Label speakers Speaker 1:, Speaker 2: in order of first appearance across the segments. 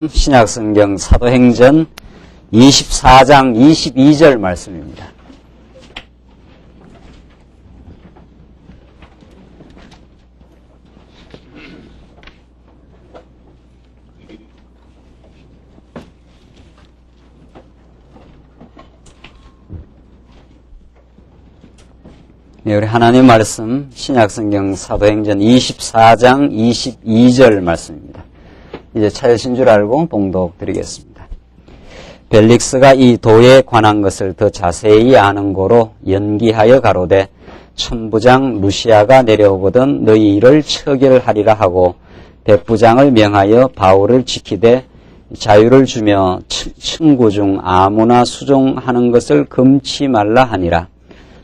Speaker 1: 신약성경 사도행전 24장 22절 말씀입니다. 네, 우리 하나님 말씀 신약성경 사도행전 24장 22절 말씀입니다. 이제 찾으신 줄 알고 봉독 드리겠습니다. 벨릭스가 이 도에 관한 것을 더 자세히 아는 고로 연기하여 가로되 천부장 루시아가 내려오거든 너희 일을 처결하리라 하고 백부장을 명하여 바울을 지키되 자유를 주며 친구 중 아무나 수종하는 것을 금치 말라 하니라.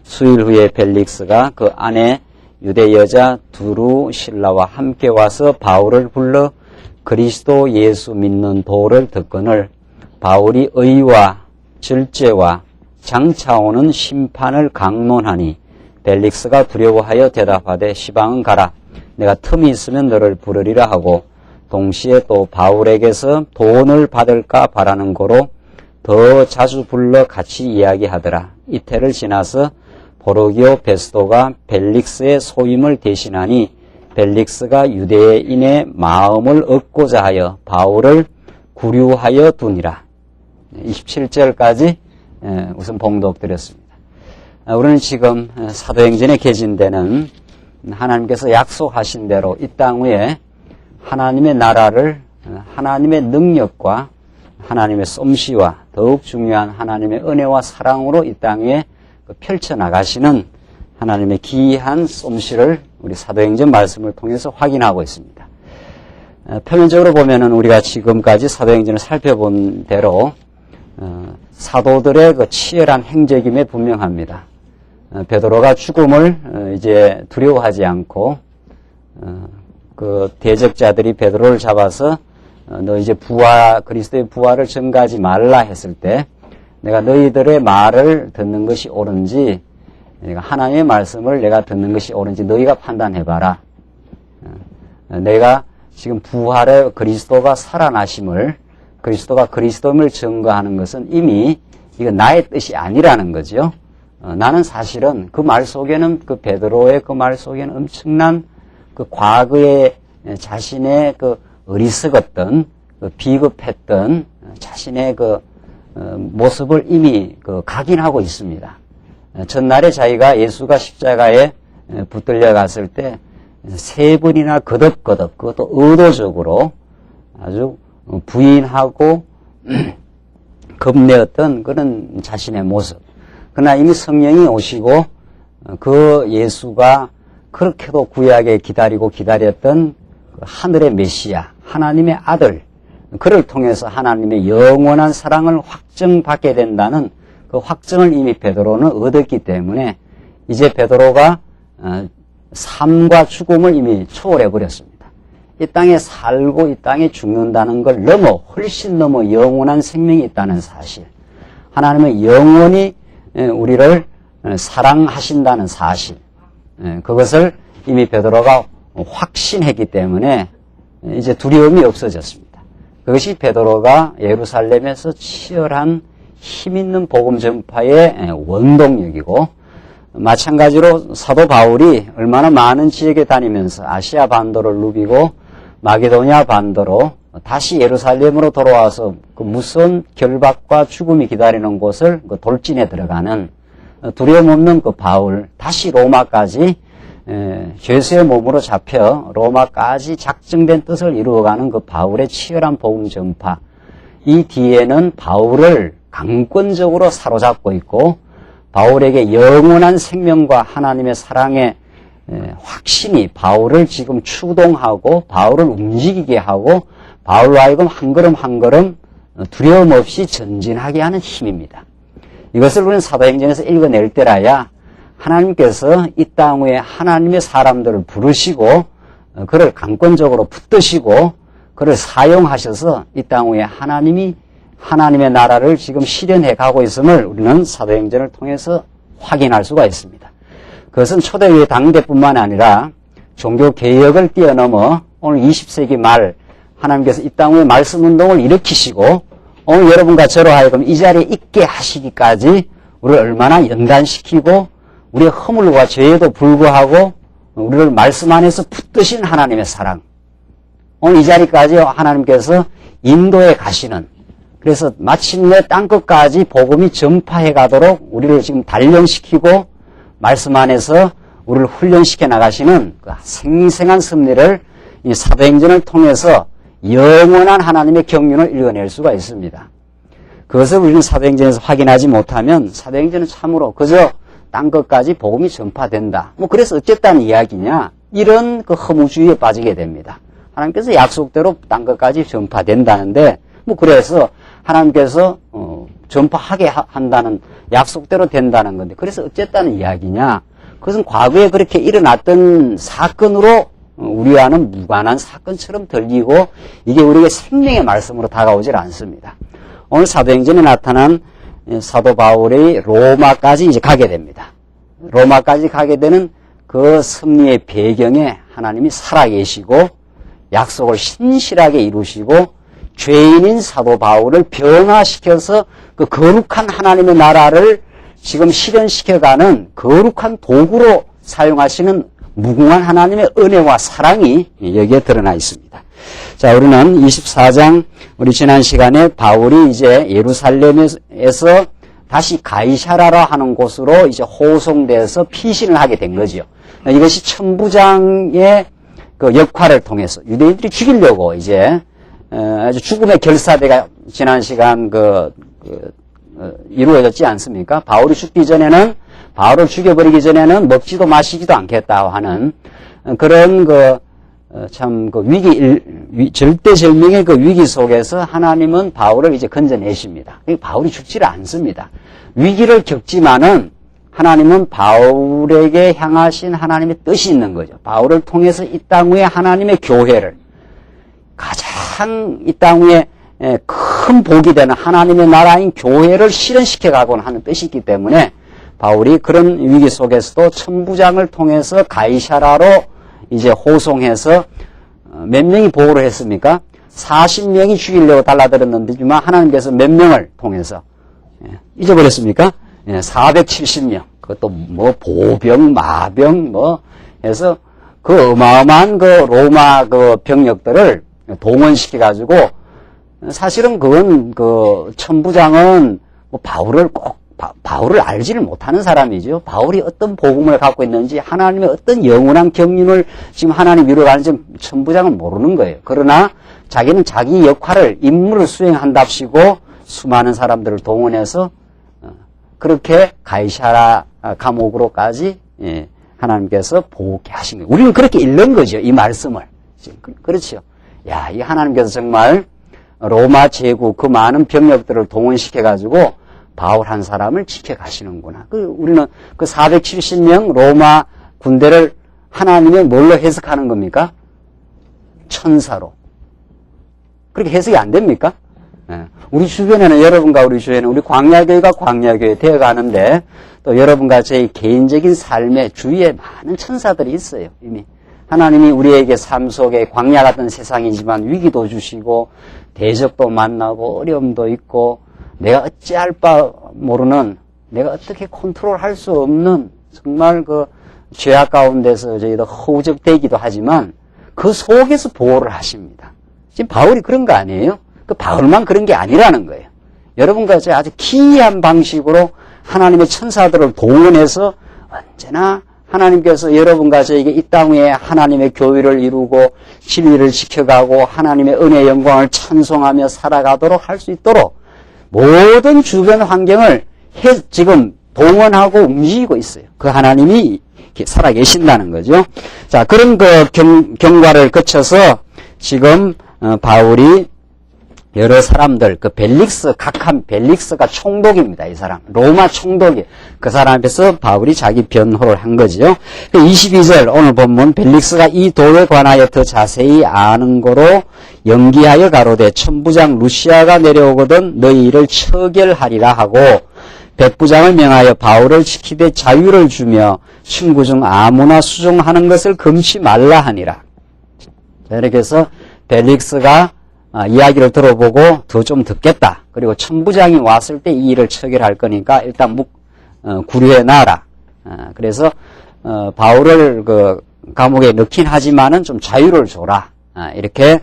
Speaker 1: 수일 후에 벨릭스가 그 아내 유대 여자 두루실라와 함께 와서 바울을 불러 그리스도 예수 믿는 도를 듣거늘 바울이 의와 절제와 장차 오는 심판을 강론하니 벨릭스가 두려워하여 대답하되 시방은 가라. 내가 틈이 있으면 너를 부르리라 하고 동시에 또 바울에게서 돈을 받을까 바라는 고로 더 자주 불러 같이 이야기하더라. 이태를 지나서 보르기오 베스도가 벨릭스의 소임을 대신하니 벨릭스가 유대인의 마음을 얻고자 하여 바울을 구류하여 두니라. 27절까지 우선 봉독드렸습니다. 우리는 지금 사도행전에 계신데는 하나님께서 약속하신 대로 이 땅 위에 하나님의 나라를 하나님의 능력과 하나님의 솜씨와 더욱 중요한 하나님의 은혜와 사랑으로 이 땅 위에 펼쳐나가시는 하나님의 기이한 솜씨를 우리 사도행전 말씀을 통해서 확인하고 있습니다. 표면적으로 보면은 우리가 지금까지 사도행전을 살펴본 대로 사도들의 그 치열한 행적임에 분명합니다. 베드로가 죽음을 이제 두려워하지 않고 그 대적자들이 베드로를 잡아서 너 이제 그리스도의 부활을 전가하지 말라 했을 때 내가 너희들의 말을 듣는 것이 옳은지 하나님의 말씀을 내가 듣는 것이 옳은지 너희가 판단해봐라. 내가 지금 부활의 그리스도가 살아나심을 그리스도가 그리스도임을 증거하는 것은 이미 이거 나의 뜻이 아니라는 거죠. 나는 사실은 그 말 속에는 그 베드로의 그 말 속에는 엄청난 그 과거의 자신의 그 어리석었던 그 비겁했던 자신의 그 모습을 이미 그 각인하고 있습니다. 전날에 자기가 예수가 십자가에 붙들려 갔을 때 3번이나 거듭거듭 그것도 의도적으로 아주 부인하고 겁내었던 그런 자신의 모습. 그러나 이미 성령이 오시고 그 예수가 그렇게도 구약에 기다렸던 하늘의 메시아, 하나님의 아들, 그를 통해서 하나님의 영원한 사랑을 확증받게 된다는 그 확증을 이미 베드로는 얻었기 때문에 이제 베드로가 삶과 죽음을 이미 초월해 버렸습니다. 이 땅에 살고 이 땅에 죽는다는 걸 훨씬 넘어 영원한 생명이 있다는 사실, 하나님의 영원히 우리를 사랑하신다는 사실, 그것을 이미 베드로가 확신했기 때문에 이제 두려움이 없어졌습니다. 그것이 베드로가 예루살렘에서 치열한 힘있는 복음 전파의 원동력이고, 마찬가지로 사도 바울이 얼마나 많은 지역에 다니면서 아시아 반도를 누비고 마게도냐 반도로 다시 예루살렘으로 돌아와서 그 무서운 결박과 죽음이 기다리는 곳을 그 돌진에 들어가는 두려움 없는 그 바울, 다시 로마까지 죄수의 몸으로 잡혀 로마까지 작정된 뜻을 이루어가는 그 바울의 치열한 복음 전파, 이 뒤에는 바울을 강권적으로 사로잡고 있고 바울에게 영원한 생명과 하나님의 사랑의 확신이 바울을 지금 추동하고 바울을 움직이게 하고 바울로 하여금 한 걸음 한 걸음 두려움 없이 전진하게 하는 힘입니다. 이것을 우리는 사도행전에서 읽어낼 때라야 하나님께서 이 땅 위에 하나님의 사람들을 부르시고 그를 강권적으로 붙드시고 그를 사용하셔서 이 땅 위에 하나님의 나라를 지금 실현해 가고 있음을 우리는 사도행전을 통해서 확인할 수가 있습니다. 그것은 초대교회 당대뿐만 아니라 종교개혁을 뛰어넘어 오늘 20세기 말 하나님께서 이 땅 위에 말씀 운동을 일으키시고 오늘 여러분과 저로 하여금 이 자리에 있게 하시기까지 우리를 얼마나 연단시키고 우리의 허물과 죄에도 불구하고 우리를 말씀 안에서 붙드신 하나님의 사랑. 오늘 이 자리까지 하나님께서 인도해 가시는, 그래서 마침내 땅끝까지 복음이 전파해 가도록 우리를 지금 단련시키고 말씀 안에서 우리를 훈련시켜 나가시는 그 생생한 섭리를 이 사도행전을 통해서 영원한 하나님의 경륜을 읽어낼 수가 있습니다. 그것을 우리는 사도행전에서 확인하지 못하면 사도행전은 참으로 그저 땅끝까지 복음이 전파된다. 그래서 어쨌다는 이야기냐? 이런 그 허무주의에 빠지게 됩니다. 하나님께서 약속대로 땅끝까지 전파된다는데, 그래서 하나님께서 전파하게 한다는, 약속대로 된다는 건데, 그래서 어쨌다는 이야기냐? 그것은 과거에 그렇게 일어났던 사건으로 우리와는 무관한 사건처럼 들리고 이게 우리에게 생명의 말씀으로 다가오질 않습니다. 오늘 사도행전에 나타난 사도 바울이 로마까지 이제 가게 됩니다. 로마까지 가게 되는 그 섭리의 배경에 하나님이 살아계시고 약속을 신실하게 이루시고 죄인인 사도 바울을 변화시켜서 그 거룩한 하나님의 나라를 지금 실현시켜가는 거룩한 도구로 사용하시는 무궁한 하나님의 은혜와 사랑이 여기에 드러나 있습니다. 자, 우리는 24장, 우리 지난 시간에 바울이 이제 예루살렘에서 다시 가이사라라 하는 곳으로 이제 호송돼서 피신을 하게 된 거죠. 이것이 천부장의 그 역할을 통해서 유대인들이 죽이려고 이제 아주 죽음의 결사대가 지난 시간 이루어졌지 않습니까? 바울이 죽기 전에는, 바울을 죽여버리기 전에는 먹지도 마시지도 않겠다 하는 그런 절대절명의 그 위기 속에서 하나님은 바울을 이제 건져내십니다. 바울이 죽지를 않습니다. 위기를 겪지만은 하나님은 바울에게 향하신 하나님의 뜻이 있는 거죠. 바울을 통해서 이 땅 위에 하나님의 교회를, 가장 이 땅 위에 큰 복이 되는 하나님의 나라인 교회를 실현시켜 가곤 하는 뜻이 있기 때문에 바울이 그런 위기 속에서도 천부장을 통해서 가이사라로 이제 호송해서 몇 명이 보호를 했습니까? 40명이 죽이려고 달라들었는데지만 하나님께서 몇 명을 통해서 잊어버렸습니까? 470명. 그것도 보병, 마병 해서 그 어마어마한 그 로마 그 병력들을 동원시켜 가지고, 사실은 그건 그 천부장은 바울을 알지를 못하는 사람이죠. 바울이 어떤 복음을 갖고 있는지, 하나님의 어떤 영원한 경륜을 지금 하나님 이루어가는지 천부장은 모르는 거예요. 그러나 자기는 자기 역할을, 임무를 수행한답시고 수많은 사람들을 동원해서 그렇게 가이사라 감옥으로까지 하나님께서 보호케 하신 거예요. 우리는 그렇게 읽는 거죠, 이 말씀을. 그렇죠. 야, 이 하나님께서 정말 로마 제국 그 많은 병력들을 동원시켜가지고 바울 한 사람을 지켜가시는구나. 우리는 그 470명 로마 군대를 하나님의 뭘로 해석하는 겁니까? 천사로. 그렇게 해석이 안 됩니까? 우리 주변에는, 여러분과 우리 주변에는 우리 광야교회가 광야교회 되어가는데 또 여러분과 제 개인적인 삶의 주위에 많은 천사들이 있어요. 이미 하나님이 우리에게 삶 속에 광야 같은 세상이지만 위기도 주시고 대적도 만나고 어려움도 있고 내가 어찌할 바 모르는, 내가 어떻게 컨트롤할 수 없는 정말 그 죄악 가운데서 저희도 허우적대기도 하지만 그 속에서 보호를 하십니다. 지금 바울이 그런 거 아니에요? 그 바울만 그런 게 아니라는 거예요. 여러분과 저 아주 기이한 방식으로 하나님의 천사들을 동원해서 언제나 하나님께서 여러분과 저에게 이 땅 위에 하나님의 교회를 이루고 진리를 지켜가고 하나님의 은혜의 영광을 찬송하며 살아가도록 할 수 있도록 모든 주변 환경을 지금 동원하고 움직이고 있어요. 그 하나님이 살아계신다는 거죠. 자, 그런 그 경과를 거쳐서 지금 바울이 여러 사람들, 그 각한 벨릭스가 총독입니다. 이 사람. 로마 총독이. 그 사람 앞에서 바울이 자기 변호를 한 거죠. 22절 오늘 본문, 벨릭스가 이 도에 관하여 더 자세히 아는 거로 연기하여 가로되 천부장 루시아가 내려오거든 너희 일을 처결하리라 하고 백부장을 명하여 바울을 지키되 자유를 주며 친구 중 아무나 수종하는 것을 금치 말라 하니라. 자, 이렇게 해서 벨릭스가 이야기를 들어보고 더 좀 듣겠다. 그리고 천부장이 왔을 때 이 일을 처결할 거니까 일단 구류해 놔라. 그래서 바울을 그 감옥에 넣긴 하지만은 좀 자유를 줘라. 이렇게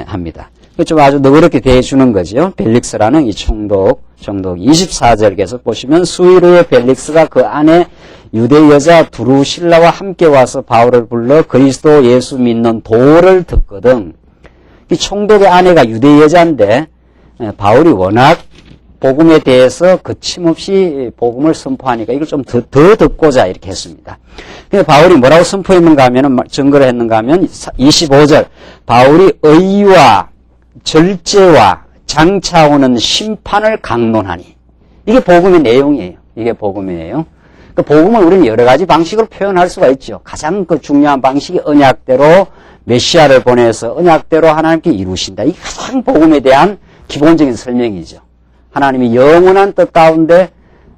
Speaker 1: 합니다. 좀 아주 너그럽게 대해주는 거죠. 벨릭스라는 이 총독 24절 계속 보시면 수일 후에 벨릭스가 그 안에 유대 여자 두루실라와 함께 와서 바울을 불러 그리스도 예수 믿는 도를 듣거든. 이 총독의 아내가 유대 여자인데 바울이 워낙 복음에 대해서 거침없이 복음을 선포하니까 이걸 좀 더 듣고자 이렇게 했습니다. 근데 바울이 뭐라고 선포했는가 하면, 증거를 했는가 하면 25절 바울이 의와 절제와 장차 오는 심판을 강론하니. 이게 복음의 내용이에요. 이게 복음이에요. 그 복음을 우리는 여러 가지 방식으로 표현할 수가 있죠. 가장 그 중요한 방식이 언약대로 메시아를 보내서 언약대로 하나님께 이루신다. 이게 가장 복음에 대한 기본적인 설명이죠. 하나님이 영원한 뜻 가운데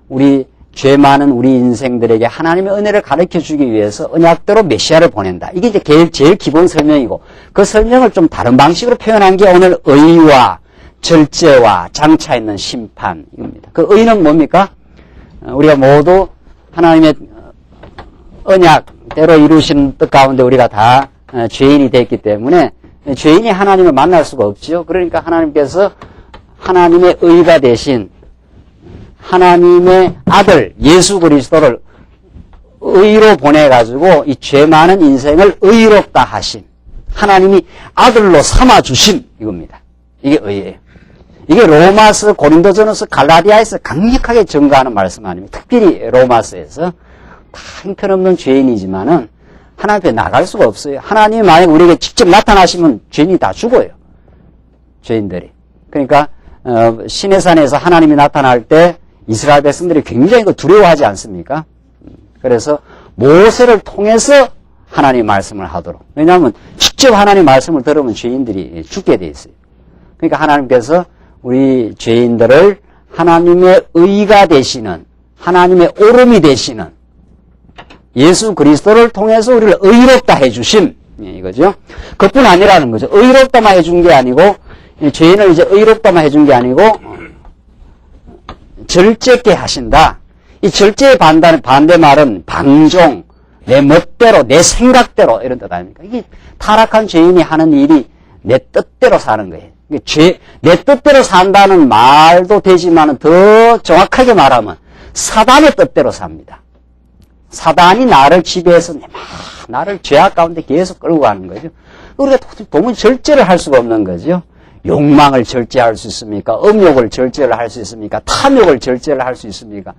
Speaker 1: 우리 죄 많은 우리 인생들에게 하나님의 은혜를 가르쳐 주기 위해서 언약대로 메시아를 보낸다. 이게 이제 제일 기본 설명이고 그 설명을 좀 다른 방식으로 표현한 게 오늘 의와 절제와 장차 있는 심판 이겁니다. 그 의는 뭡니까? 우리가 모두 하나님의 언약대로 이루신 뜻 가운데 우리가 다 죄인이 됐기 때문에 죄인이 하나님을 만날 수가 없죠. 그러니까 하나님께서 하나님의 의가 되신 하나님의 아들 예수 그리스도를 의로 보내가지고 이 죄 많은 인생을 의롭다 하신 하나님이 아들로 삼아주신 이겁니다. 이게 의예요. 이게 로마서, 고린도전서, 갈라디아에서 강력하게 증거하는 말씀 아닙니까? 특별히 로마서에서 다 형편없는 죄인이지만은 하나님 앞에 나갈 수가 없어요. 하나님이 만약에 우리에게 직접 나타나시면 죄인이 다 죽어요. 죄인들이. 그러니까 시내산에서 하나님이 나타날 때 이스라엘 백성들이 굉장히 두려워하지 않습니까? 그래서 모세를 통해서 하나님의 말씀을 하도록. 왜냐하면 직접 하나님의 말씀을 들으면 죄인들이 죽게 돼 있어요. 그러니까 하나님께서 우리 죄인들을 하나님의 의가 되시는 하나님의 오름이 되시는 예수 그리스도를 통해서 우리를 의롭다 해주심 이거죠. 그뿐 아니라는 거죠. 의롭다만 해준 게 아니고 죄인을 이제 의롭다만 해준 게 아니고 절제케 하신다. 이 절제의 반대 말은 방종, 내 멋대로, 내 생각대로 이런 뜻 아닙니까? 이게 타락한 죄인이 하는 일이 내 뜻대로 사는 거예요. 내 뜻대로 산다는 말도 되지만 더 정확하게 말하면 사단의 뜻대로 삽니다. 사단이 나를 지배해서 나를 죄악 가운데 계속 끌고 가는 거죠. 우리가 도무지 절제를 할 수가 없는 거죠. 욕망을 절제할 수 있습니까? 음욕을 절제를 할 수 있습니까? 탐욕을 절제를 할 수 있습니까?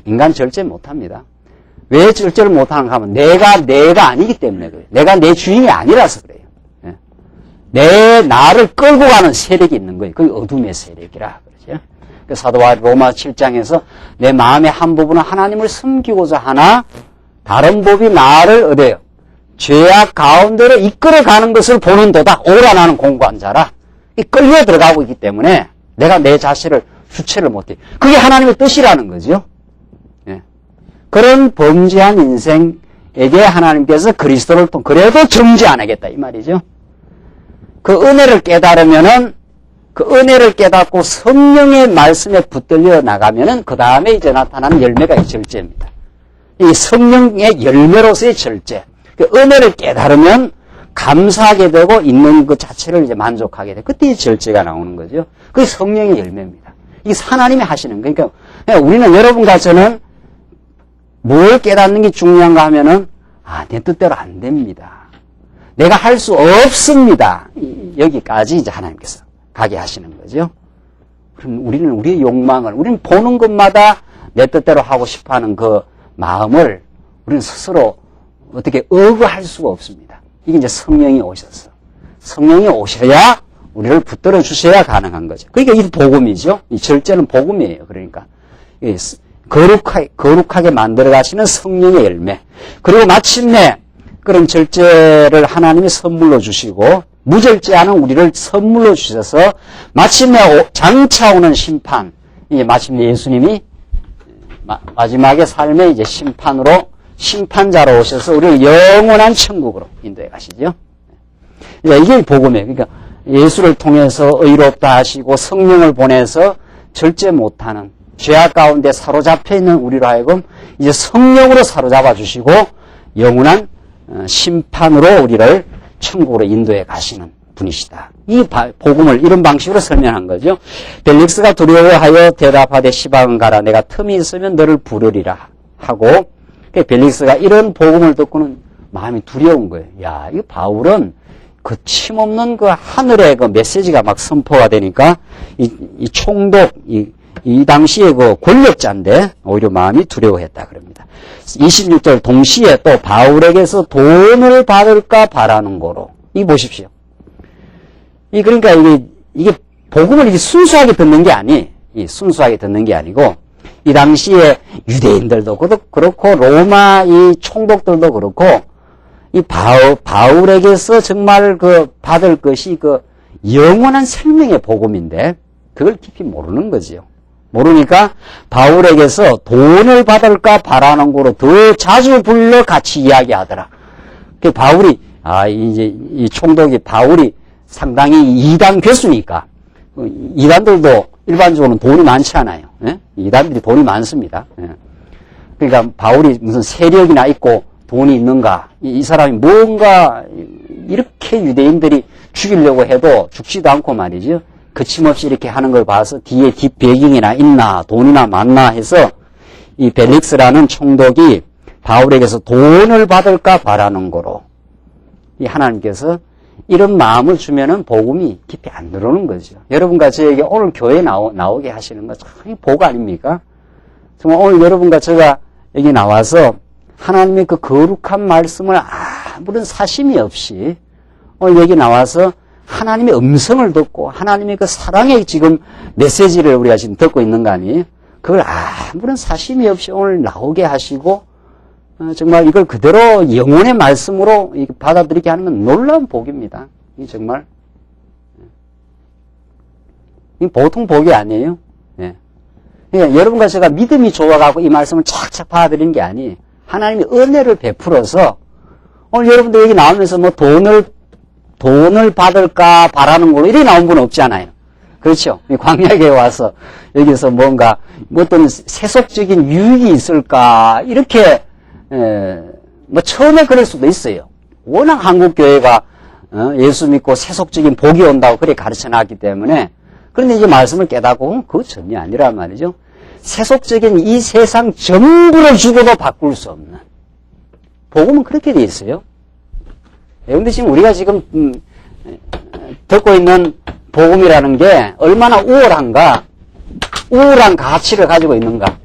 Speaker 1: 인간 절제 못합니다. 왜 절제를 못하는가 하면 내가 아니기 때문에 그래요. 내가 내 주인이 아니라서 그래요. 나를 끌고 가는 세력이 있는 거예요. 그게 어둠의 세력이라 그러죠. 그 사도 바울 로마 7장에서 내 마음의 한 부분은 하나님을 섬기고자 하나 다른 법이 나를 어때요? 죄악 가운데로 이끌어가는 것을 보는도다. 오라 나는 공고한 자라. 끌려 들어가고 있기 때문에 내가 내 자신을 주체를 못해. 그게 하나님의 뜻이라는 거죠. 예. 그런 범죄한 인생에게 하나님께서 그리스도를 통해 그래도 정죄 안 하겠다 이 말이죠. 그 은혜를 깨달으면은 그 은혜를 깨닫고 성령의 말씀에 붙들려 나가면은 그 다음에 이제 나타나는 열매가 이 절제입니다. 이 성령의 열매로서의 절제. 그 은혜를 깨달으면 감사하게 되고 있는 것 자체를 이제 만족하게 돼. 그때 이 절제가 나오는 거죠. 그게 성령의 열매입니다. 이게 하나님이 하시는 거예요. 그러니까 우리는 여러분과 저는 뭘 깨닫는 게 중요한가 하면은 내 뜻대로 안 됩니다. 내가 할 수 없습니다. 여기까지 이제 하나님께서 가게 하시는 거죠. 그럼 우리는 우리의 욕망을, 우리는 보는 것마다 내 뜻대로 하고 싶어 하는 그 마음을 우리는 스스로 어떻게 억어할 수가 없습니다. 이게 이제 성령이 오셔서. 성령이 오셔야 우리를 붙들어 주셔야 가능한 거죠. 그러니까 이 복음이죠. 이 절제는 복음이에요. 그러니까. 거룩하게 만들어 가시는 성령의 열매. 그리고 마침내 그런 절제를 하나님이 선물로 주시고 무절제하는 우리를 선물로 주셔서 마침내 장차 오는 심판. 이제 마침내 예수님이 마지막의 삶의 이제 심판자로 오셔서 우리를 영원한 천국으로 인도해 가시죠. 이게 복음이에요. 그러니까 예수를 통해서 의롭다 하시고 성령을 보내서 절제 못하는 죄악 가운데 사로잡혀 있는 우리로 하여금 이제 성령으로 사로잡아 주시고 영원한 심판으로 우리를 천국으로 인도해 가시는 분이시다. 이 복음을 이런 방식으로 설명한 거죠. 벨릭스가 두려워하여 대답하되 시방은 가라. 내가 틈이 있으면 너를 부르리라 하고, 벨릭스가 이런 복음을 듣고는 마음이 두려운 거예요. 야, 이 바울은 거침없는 그 하늘의 그 메시지가 막 선포가 되니까 이 총독, 이 당시에 그 권력자인데 오히려 마음이 두려워했다 그럽니다. 26절 동시에 또 바울에게서 돈을 받을까 바라는 거로. 이 보십시오. 그러니까 이게 복음을 이게 순수하게 듣는 게 순수하게 듣는 게 아니고, 이 당시에 유대인들도 그렇고, 로마 이 총독들도 그렇고, 이 바울에게서 정말 그 받을 것이 그 영원한 생명의 복음인데, 그걸 깊이 모르는 거지요. 모르니까 바울에게서 돈을 받을까 바라는 거로 더 자주 불러 같이 이야기하더라. 그 바울이, 이제 이 총독이 바울이 상당히 이단 괴수니까, 이단들도 일반적으로는 돈이 많지 않아요. 예? 이단들이 돈이 많습니다. 예. 그러니까 바울이 무슨 세력이나 있고 돈이 있는가, 이 사람이 뭔가 이렇게 유대인들이 죽이려고 해도 죽지도 않고 말이죠. 거침없이 이렇게 하는 걸 봐서 뒤에 뒷배경이나 있나, 돈이나 많나 해서 이 벨릭스라는 총독이 바울에게서 돈을 받을까 바라는 거로, 이 하나님께서 이런 마음을 주면은 복음이 깊이 안 들어오는 거죠. 여러분과 저에게 오늘 교회에 나오게 하시는 거 참 복 아닙니까? 정말 오늘 여러분과 제가 여기 나와서 하나님의 그 거룩한 말씀을 아무런 사심이 없이 오늘 여기 나와서 하나님의 음성을 듣고 하나님의 그 사랑의 지금 메시지를 우리가 지금 듣고 있는 거 아니에요? 그걸 아무런 사심이 없이 오늘 나오게 하시고 정말 이걸 그대로 영혼의 말씀으로 받아들이게 하는 건 놀라운 복입니다. 이 정말 이 보통 복이 아니에요. 예. 그러니까 여러분과 제가 믿음이 좋아가고 이 말씀을 착착 받아들이는 게 아니에요. 하나님이 은혜를 베풀어서 오늘 여러분들 여기 나오면서 뭐 돈을 받을까 바라는 걸로 이렇게 나온 분 없잖아요. 그렇죠? 광야에 와서 여기서 뭔가 어떤 세속적인 유익이 있을까 이렇게 뭐 처음에 그럴 수도 있어요. 워낙 한국 교회가 예수 믿고 세속적인 복이 온다고 그렇게 가르쳐놨기 때문에. 그런데 이제 말씀을 깨닫고 그거 전혀 아니란 말이죠. 세속적인 이 세상 전부를 주고도 바꿀 수 없는 복음은 그렇게 돼 있어요. 그런데 지금 우리가 지금 듣고 있는 복음이라는 게 얼마나 우월한가, 우월한 가치를 가지고 있는가.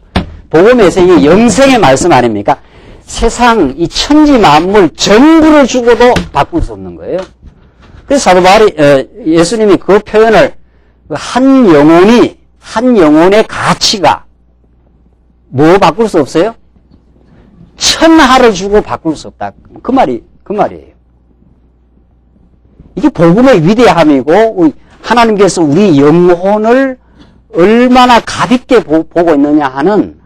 Speaker 1: 복음에서 이게 영생의 말씀 아닙니까? 세상 이 천지 만물 전부를 주고도 바꿀 수 없는 거예요. 그래서 사도 바울이 예수님이 그 표현을 한 영혼의 가치가 뭐 바꿀 수 없어요? 천하를 주고 바꿀 수 없다. 그 말이에요. 이게 복음의 위대함이고 하나님께서 우리 영혼을 얼마나 가볍게 보고 있느냐 하는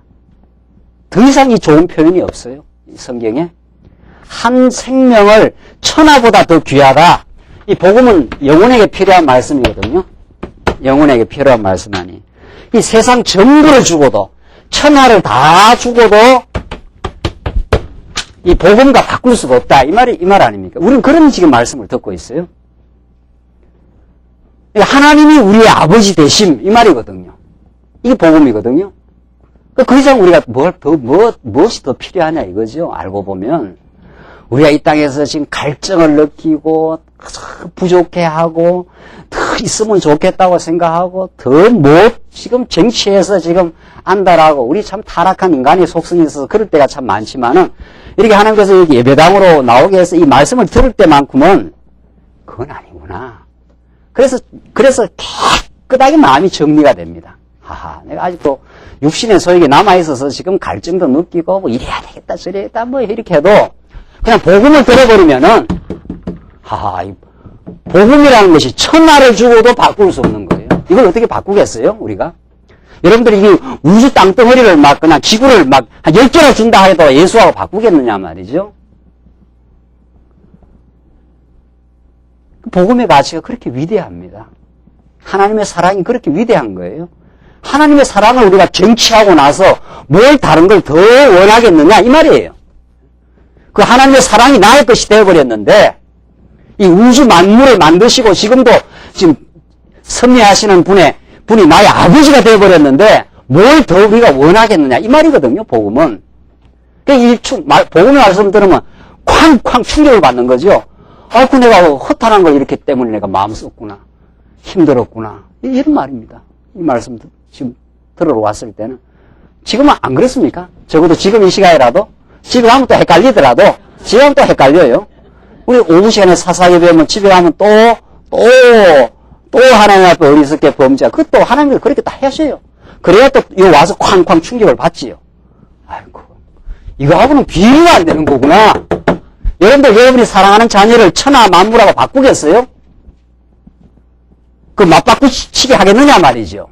Speaker 1: 더 이상 이 좋은 표현이 없어요. 성경에. 한 생명을 천하보다 더 귀하다. 이 복음은 영혼에게 필요한 말씀이거든요. 영혼에게 필요한 말씀 아니에요. 이 세상 전부를 주고도 천하를 다 주고도 이 복음과 바꿀 수가 없다. 이 말 아닙니까? 우리는 그런 지금 말씀을 듣고 있어요. 하나님이 우리의 아버지 되심 이 말이거든요. 이게 복음이거든요. 그 이상 우리가 무엇이 더 필요하냐 이거죠. 알고 보면 우리가 이 땅에서 지금 갈증을 느끼고 부족해하고 더 있으면 좋겠다고 생각하고 지금 정치에서 지금 안달하고 우리 참 타락한 인간의 속성이 있어서 그럴 때가 참 많지만은 이렇게 하나님께서 여기 예배당으로 나오게 해서 이 말씀을 들을 때만큼은 그건 아니구나. 그래서 깨끗하게 마음이 정리가 됩니다. 내가 아직도 육신의 소욕이 남아있어서 지금 갈증도 느끼고 뭐 이래야 되겠다 저래야겠다 뭐 이렇게 해도 그냥 복음을 들어버리면은 이 복음이라는 것이 천하를 주고도 바꿀 수 없는 거예요. 이걸 어떻게 바꾸겠어요 우리가? 여러분들이 이 우주 땅덩어리를 막 그냥 지구를 막 한 10개나 준다 해도 예수하고 바꾸겠느냐 말이죠. 복음의 가치가 그렇게 위대합니다. 하나님의 사랑이 그렇게 위대한 거예요. 하나님의 사랑을 우리가 쟁취하고 나서 뭘 다른 걸 더 원하겠느냐 이 말이에요. 그 하나님의 사랑이 나의 것이 되어버렸는데 이 우주 만물을 만드시고 지금도 지금 섭리하시는 분이 나의 아버지가 되어버렸는데 뭘 더 우리가 원하겠느냐 이 말이거든요. 복음은. 이 복음의 말씀 들으면 쾅쾅 충격을 받는 거죠. 아이고 내가 허탈한 걸 이렇게 때문에 내가 마음 썼구나. 힘들었구나. 이런 말입니다. 이 말씀 지금 들으러 왔을 때는. 지금은 안 그렇습니까? 적어도 지금 이 시간이라도 집에 가면 또 헷갈리더라도 집에 가면 또 헷갈려요. 우리 오후 시간에 사사기 배우면 집에 가면 또 하나님 앞에 어리석게 범죄. 그것도 하나님이 그렇게 다 하셔요. 그래야 또 여기 와서 쾅쾅 충격을 받지요. 아이고 이거하고는 비교가 안 되는 거구나. 여러분이 사랑하는 자녀를 천하 만물하고 바꾸겠어요? 그 맞바꾸치게 하겠느냐 말이죠.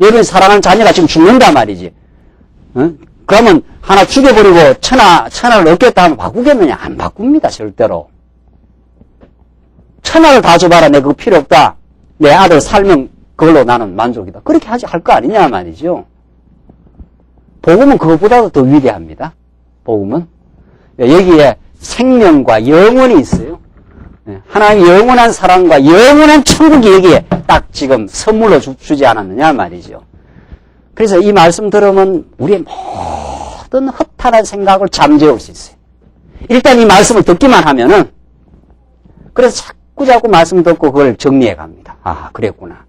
Speaker 1: 여러분이 사랑하는 자녀가 지금 죽는다 말이지. 어? 그러면 하나 죽여버리고 천하를 얻겠다 하면 바꾸겠느냐? 안 바꿉니다, 절대로. 천하를 다 줘봐라. 내 그거 필요 없다. 내 아들 살면 그걸로 나는 만족이다. 그렇게 할 거 아니냐 말이죠. 복음은 그것보다도 더 위대합니다. 복음은. 여기에 생명과 영원이 있어요. 하나님의 영원한 사랑과 영원한 천국이 여기에 딱 지금 선물로 주지 않았느냐 말이죠. 그래서 이 말씀 들으면 우리의 모든 허탈한 생각을 잠재울 수 있어요. 일단 이 말씀을 듣기만 하면은 그래서 자꾸 말씀 듣고 그걸 정리해 갑니다. 아 그랬구나.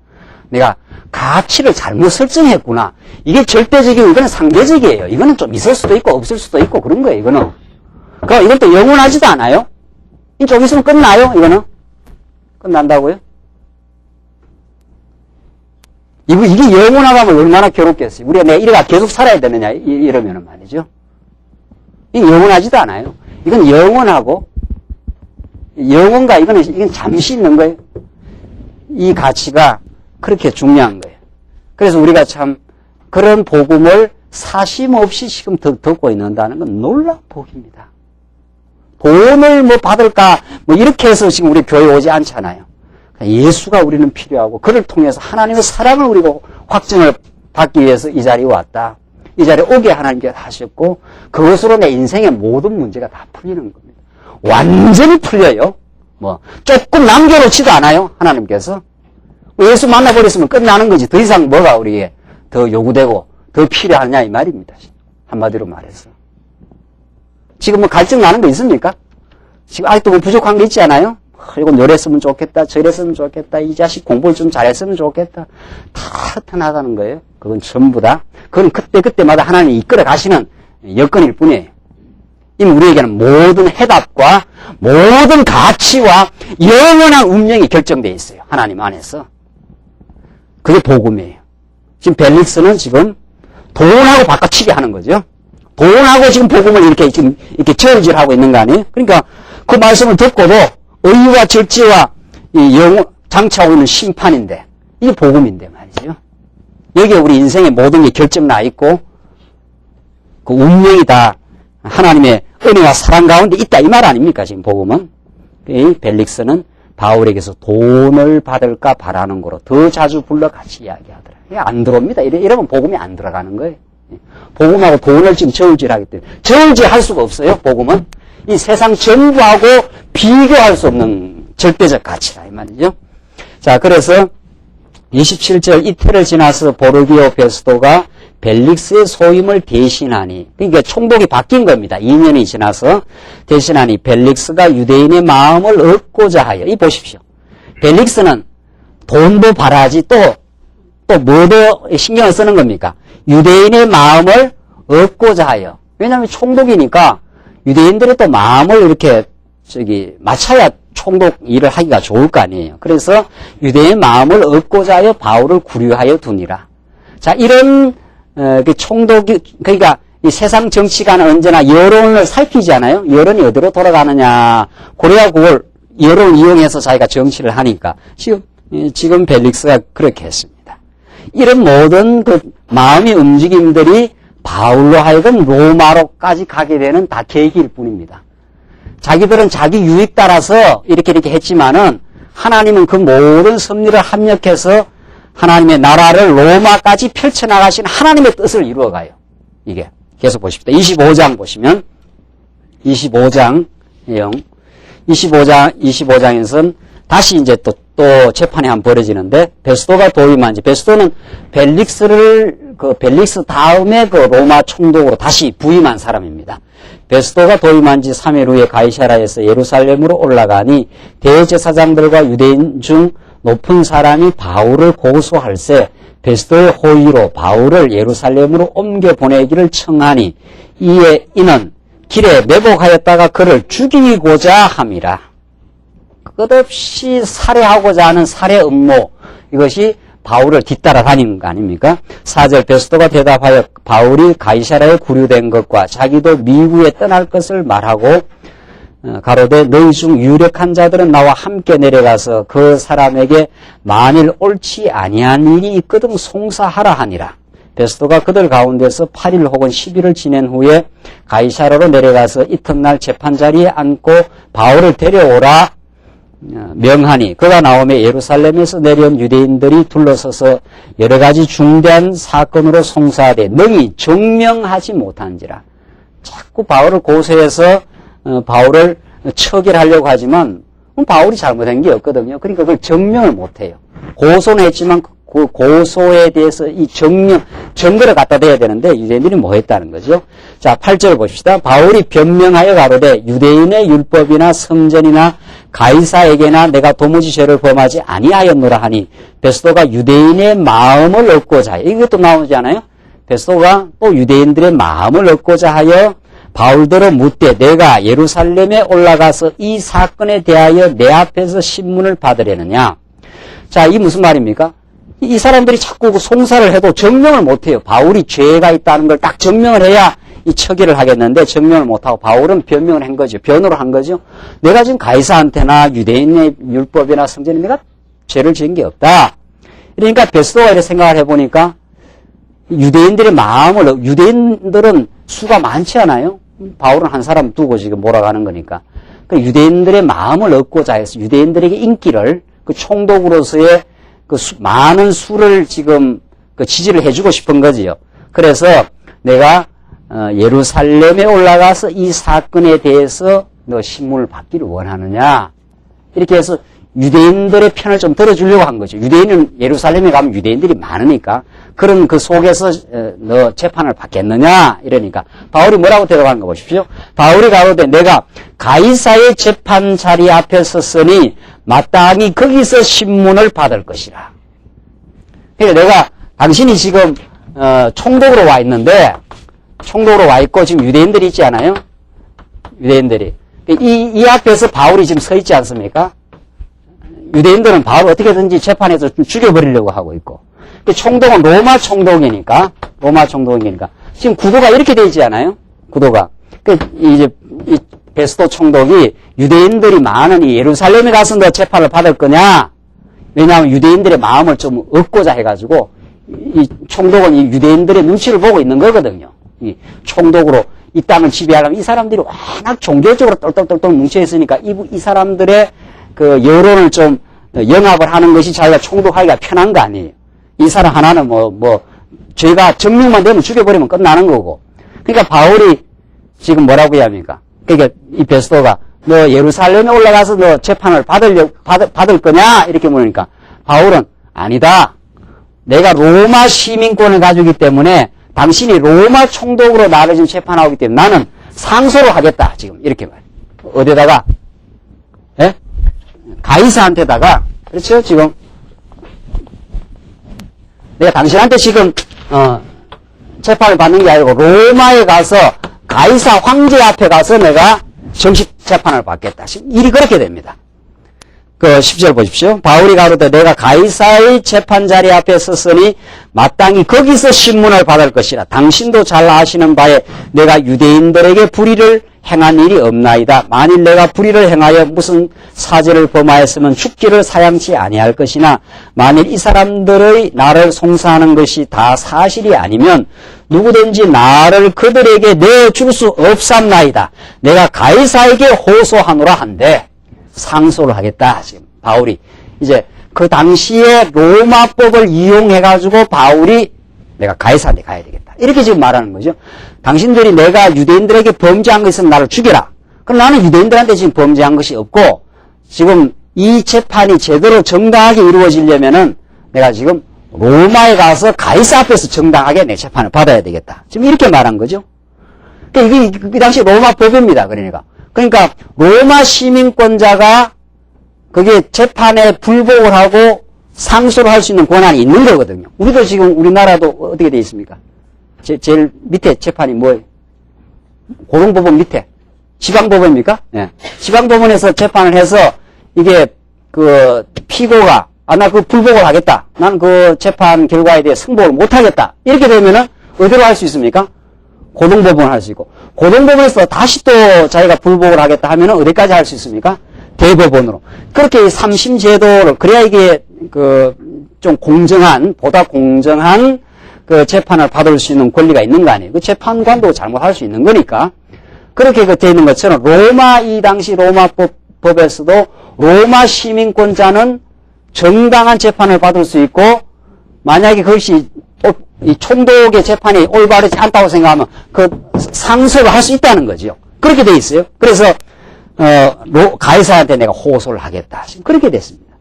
Speaker 1: 내가 가치를 잘못 설정했구나. 이게 절대적이고 이거는 상대적이에요. 이거는 좀 있을 수도 있고 없을 수도 있고 그런 거예요. 이건 또 영원하지도 않아요. 좀 있으면 끝나요. 이거는 끝난다고요? 이게 영원하다면 얼마나 괴롭겠어요. 우리가 내가 이래가 계속 살아야 되느냐 이러면은 말이죠. 이게 영원하지도 않아요. 이건 영원하고 영원과 이건 잠시 있는 거예요. 이 가치가 그렇게 중요한 거예요. 그래서 우리가 참 그런 복음을 사심 없이 지금 듣고 있는다는 건 놀라운 복입니다. 돈을 받을까 이렇게 해서 지금 우리 교회 오지 않잖아요. 예수가 우리는 필요하고 그를 통해서 하나님의 사랑을 우리가 확증을 받기 위해서 이 자리에 왔다. 이 자리에 오게 하나님께서 하셨고 그것으로 내 인생의 모든 문제가 다 풀리는 겁니다. 완전히 풀려요. 조금 남겨놓지도 않아요. 하나님께서. 예수 만나버렸으면 끝나는 거지. 더 이상 뭐가 우리에게 더 요구되고 더 필요하냐 이 말입니다. 한마디로 말해서. 지금 갈증 나는 거 있습니까? 지금 아직도 부족한 게 있지 않아요? 이거 이랬으면 좋겠다, 저랬으면 좋겠다, 이 자식 공부를 좀 잘했으면 좋겠다. 다 터나가는 거예요. 그건 전부 다. 그건 그때마다 하나님이 이끌어 가시는 여건일 뿐이에요. 이미 우리에게는 모든 해답과 모든 가치와 영원한 운명이 결정되어 있어요. 하나님 안에서. 그게 복음이에요. 지금 벨릭스는 지금 돈하고 바꿔치기 하는 거죠. 돈하고 지금 복음을 이렇게 저울질하고 있는 거 아니에요? 그러니까 그 말씀을 듣고도 의와 절제와 장치하고 있는 심판인데 이게 복음인데 말이죠. 여기에 우리 인생의 모든 게 결정 나 있고 그 운명이 다 하나님의 은혜와 사랑 가운데 있다 이 말 아닙니까? 지금 복음은. 이 벨릭스는 바울에게서 돈을 받을까 바라는 거로 더 자주 불러 같이 이야기하더라. 이게 안 들어옵니다. 이러면 복음이 안 들어가는 거예요. 복음하고 돈을 지금 저울질하기 때문에 저울질할 수가 없어요. 복음은 이 세상 전부하고 비교할 수 없는 절대적 가치다 이 말이죠. 자, 그래서 27절 이틀을 지나서 보르기오 베스도가 벨릭스의 소임을 대신하니, 그러니까 총독이 바뀐 겁니다. 2년이 지나서 대신하니 벨릭스가 유대인의 마음을 얻고자 하여. 이 보십시오. 벨릭스는 돈도 바라지 또 뭐도 신경을 쓰는 겁니까? 유대인의 마음을 얻고자 하여. 왜냐하면 총독이니까 유대인들의 또 마음을 이렇게 맞춰야 총독 일을 하기가 좋을 거 아니에요. 그래서 유대인의 마음을 얻고자 하여 바울을 구류하여 두니라. 자, 이런 그 총독이, 그러니까 이 세상 정치가는 언제나 여론을 살피잖아요. 여론이 어디로 돌아가느냐. 그래야 그걸 여론을 이용해서 자기가 정치를 하니까 지금 벨릭스가 그렇게 했습니다. 이런 모든 그 마음의 움직임들이 바울로 하여금 로마로까지 가게 되는 다 계기일 뿐입니다. 자기들은 자기 유익 따라서 이렇게 했지만은 하나님은 그 모든 섭리를 합력해서 하나님의 나라를 로마까지 펼쳐나가신 하나님의 뜻을 이루어가요. 이게. 계속 보십시다. 25장 보시면 25장 내용 25장에서는 다시 이제 또 재판이 한 벌어지는데 베스도가 도임한 지 베스도는 벨릭스 다음에 그 로마 총독으로 다시 부임한 사람입니다. 베스도가 도임한 지 3일 후에 가이사라에서 예루살렘으로 올라가니 대제사장들과 유대인 중 높은 사람이 바울을 고소할세 베스도의 호의로 바울을 예루살렘으로 옮겨 보내기를 청하니 이에 이는 길에 매복하였다가 그를 죽이고자 함이라. 끝없이 살해하고자 하는 살해 음모, 이것이 바울을 뒤따라 다니는 거 아닙니까? 4절 베스도가 대답하여 바울이 가이사라에 구류된 것과 자기도 미국에 떠날 것을 말하고 가로되 너희 중 유력한 자들은 나와 함께 내려가서 그 사람에게 만일 옳지 아니한 일이 있거든 송사하라 하니라. 베스도가 그들 가운데서 8일 혹은 10일을 지낸 후에 가이사라로 내려가서 이튿날 재판자리에 앉고 바울을 데려오라 명하니 그가 나오며 예루살렘에서 내려온 유대인들이 둘러서서 여러 가지 중대한 사건으로 송사하되 능히 증명하지 못한지라. 자꾸 바울을 고소해서 바울을 처결하려고 하지만 바울이 잘못한 게 없거든요. 그러니까 그걸 증명을 못해요. 고소는 했지만 그 고소에 대해서 이 증거를 갖다 대야 되는데 유대인들이 뭐 했다는 거죠. 자, 8절 보십시다. 바울이 변명하여 가로되 유대인의 율법이나 성전이나 가이사에게나 내가 도무지 죄를 범하지 아니하였노라 하니 베스도가 유대인의 마음을 얻고자 하여 이것도 나오지 않아요? 베스도가 또 유대인들의 마음을 얻고자 하여 바울더러 묻되 내가 예루살렘에 올라가서 이 사건에 대하여 내 앞에서 신문을 받으려느냐. 자, 이 무슨 말입니까? 이 사람들이 자꾸 그 송사를 해도 증명을 못해요. 바울이 죄가 있다는 걸 딱 증명을 해야 이 처기를 하겠는데 증명을 못하고 바울은 변명을 한 거죠. 변호를 한 거죠. 내가 지금 가이사한테나 유대인의 율법이나 성전에 내가 죄를 지은 게 없다. 그러니까 베스도가 이렇게 생각을 해보니까 유대인들의 마음을, 유대인들은 수가 많지 않아요? 바울은 한 사람 두고 지금 몰아가는 거니까. 그 유대인들의 마음을 얻고자 해서 유대인들에게 인기를 그 총독으로서의 그 많은 수를 지금 그 지지를 해주고 싶은 거지요. 그래서 내가 예루살렘에 올라가서 이 사건에 대해서 너 신문을 받기를 원하느냐. 이렇게 해서 유대인들의 편을 좀 들어주려고 한 거죠. 유대인은 예루살렘에 가면 유대인들이 많으니까 그런 그 속에서 너 재판을 받겠느냐 이러니까 바울이 뭐라고 대답하는 거 보십시오. 바울이 가로되 내가 가이사의 재판 자리 앞에 섰으니 마땅히 거기서 신문을 받을 것이라. 그러니까 내가 당신이 지금 총독으로 와 있는데 총독으로 와 있고 지금 유대인들이 있지 않아요? 유대인들이 이 앞에서 바울이 지금 서 있지 않습니까? 유대인들은 바로 어떻게든지 재판에서 좀 죽여버리려고 하고 있고. 총독은 로마 총독이니까 지금 구도가 이렇게 되어 있지 않아요? 구도가. 이제 이 베스도 총독이 유대인들이 많은 이 예루살렘에 가서 너 재판을 받을 거냐? 왜냐하면 유대인들의 마음을 좀 얻고자 해가지고 이 총독은 이 유대인들의 눈치를 보고 있는 거거든요. 이 총독으로 이 땅을 지배하려면 이 사람들이 워낙 종교적으로 똘똘똘똘 뭉쳐있으니까 이 사람들의 그 여론을 좀 영합을 하는 것이 자기가 총독하기가 편한 거 아니에요. 이 사람 하나는 죄가 증명만 되면 죽여버리면 끝나는 거고. 그러니까 바울이 지금 뭐라고 해야 합니까? 그러니까 이 베스도가 너 예루살렘에 올라가서 너 재판을 받을 거냐? 이렇게 물으니까 바울은 아니다. 내가 로마 시민권을 가지고 있기 때문에 당신이 로마 총독으로 나를 지금 재판하고 있기 때문에 나는 상소를 하겠다. 지금 이렇게 말해요. 어디다가? 예? 가이사한테다가, 그렇죠? 지금, 내가 당신한테 지금, 재판을 받는 게 아니고, 로마에 가서, 가이사 황제 앞에 가서 내가 정식 재판을 받겠다. 지금 일이 그렇게 됩니다. 10절 보십시오. 바울이 가로되 내가 가이사의 재판 자리 앞에 섰으니 마땅히 거기서 신문을 받을 것이라. 당신도 잘 아시는 바에 내가 유대인들에게 불의를 행한 일이 없나이다. 만일 내가 불의를 행하여 무슨 사죄를 범하였으면 죽기를 사양치 아니할 것이나 만일 이 사람들의 나를 송사하는 것이 다 사실이 아니면 누구든지 나를 그들에게 내줄 수 없삼나이다. 내가 가이사에게 호소하노라 한데 상소를 하겠다. 지금 바울이 이제 그 당시에 로마법을 이용해가지고 바울이 내가 가이사한테 가야 되겠다. 이렇게 지금 말하는 거죠. 당신들이 내가 유대인들에게 범죄한 것은 나를 죽여라. 그럼 나는 유대인들한테 지금 범죄한 것이 없고 지금 이 재판이 제대로 정당하게 이루어지려면은 내가 지금 로마에 가서 가이사 앞에서 정당하게 내 재판을 받아야 되겠다. 지금 이렇게 말한 거죠. 이게 그 당시 로마 법입니다. 그러니까 로마 시민권자가 그게 재판에 불복을 하고 상소를 할 수 있는 권한이 있는 거거든요. 우리도 지금 우리나라도 어떻게 돼 있습니까? 제일 밑에 재판이 뭐예요? 고등법원 밑에 지방법원입니까? 네. 지방법원에서 재판을 해서 이게 그 피고가 나 그 불복을 하겠다. 나는 그 재판 결과에 대해 승복을 못 하겠다. 이렇게 되면은 어디로 할 수 있습니까? 고등법원 할 수 있고 고등법원에서 다시 또 자기가 불복을 하겠다 하면은 어디까지 할 수 있습니까? 대법원으로. 그렇게 3심 제도를 그래야 이게 그 좀 공정한 보다 공정한 그 재판을 받을 수 있는 권리가 있는 거 아니에요. 그 재판관도 잘못할 수 있는 거니까. 그렇게 그 돼 있는 것처럼 이 당시 로마법에서도 로마 시민권자는 정당한 재판을 받을 수 있고 만약에 그것이 이 총독의 재판이 올바르지 않다고 생각하면 그 상소를 할 수 있다는 거죠. 그렇게 돼 있어요. 그래서 가이사한테 내가 호소를 하겠다. 지금 그렇게 됐습니다.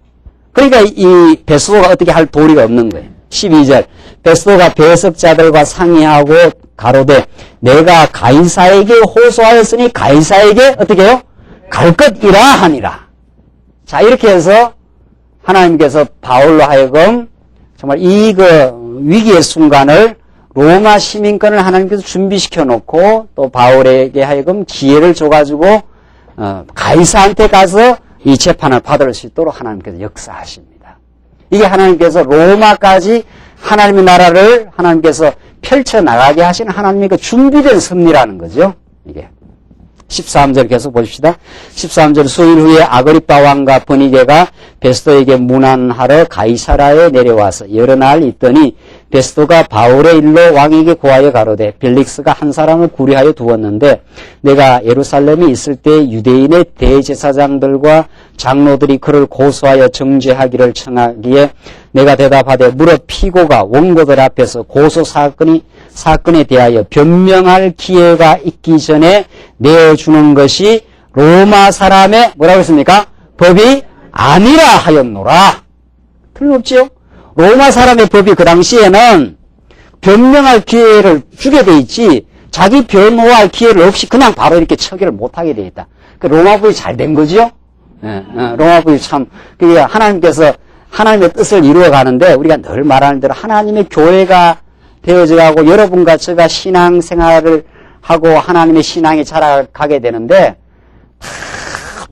Speaker 1: 그러니까 이 베스도가 어떻게 할 도리가 없는 거예요. 12절 베스도가 배석자들과 상의하고 가로되 내가 가이사에게 호소하였으니 가이사에게 어떻게 해요? 갈 것이라 하니라. 자 이렇게 해서 하나님께서 바울로 하여금 정말 이 그 위기의 순간을 로마 시민권을 하나님께서 준비시켜 놓고 또 바울에게 하여금 기회를 줘가지고 가이사한테 가서 이 재판을 받을 수 있도록 하나님께서 역사하십니다. 이게 하나님께서 로마까지 하나님의 나라를 하나님께서 펼쳐나가게 하신 하나님의 그 준비된 섭리라는 거죠. 이게 13절 계속 보십시다. 13절 수일 후에 아그리빠 왕과 버니게가 베스도에게 문안하러 가이사라에 내려와서 여러 날 있더니 베스도가 바울의 일로 왕에게 고하여 가로되 벨릭스가 한 사람을 구리하여 두었는데 내가 예루살렘에 있을 때 유대인의 대제사장들과 장로들이 그를 고소하여 정죄하기를 청하기에 내가 대답하되 무릇 피고가 원고들 앞에서 고소 사건에 대하여 변명할 기회가 있기 전에 내어주는 것이 로마 사람의 뭐라고 했습니까? 법이 아니라 하였노라. 틀림없지요? 로마 사람의 법이 그 당시에는 변명할 기회를 주게 돼 있지 자기 변호할 기회를 없이 그냥 바로 이렇게 처리를 못하게 돼 있다. 그 로마법이 잘 된 거죠? 로마법이 참 그게 하나님께서 하나님의 뜻을 이루어 가는데 우리가 늘 말하는 대로 하나님의 교회가 되어져 가고 여러분과 제가 신앙생활을 하고 하나님의 신앙에 자라가게 되는데 다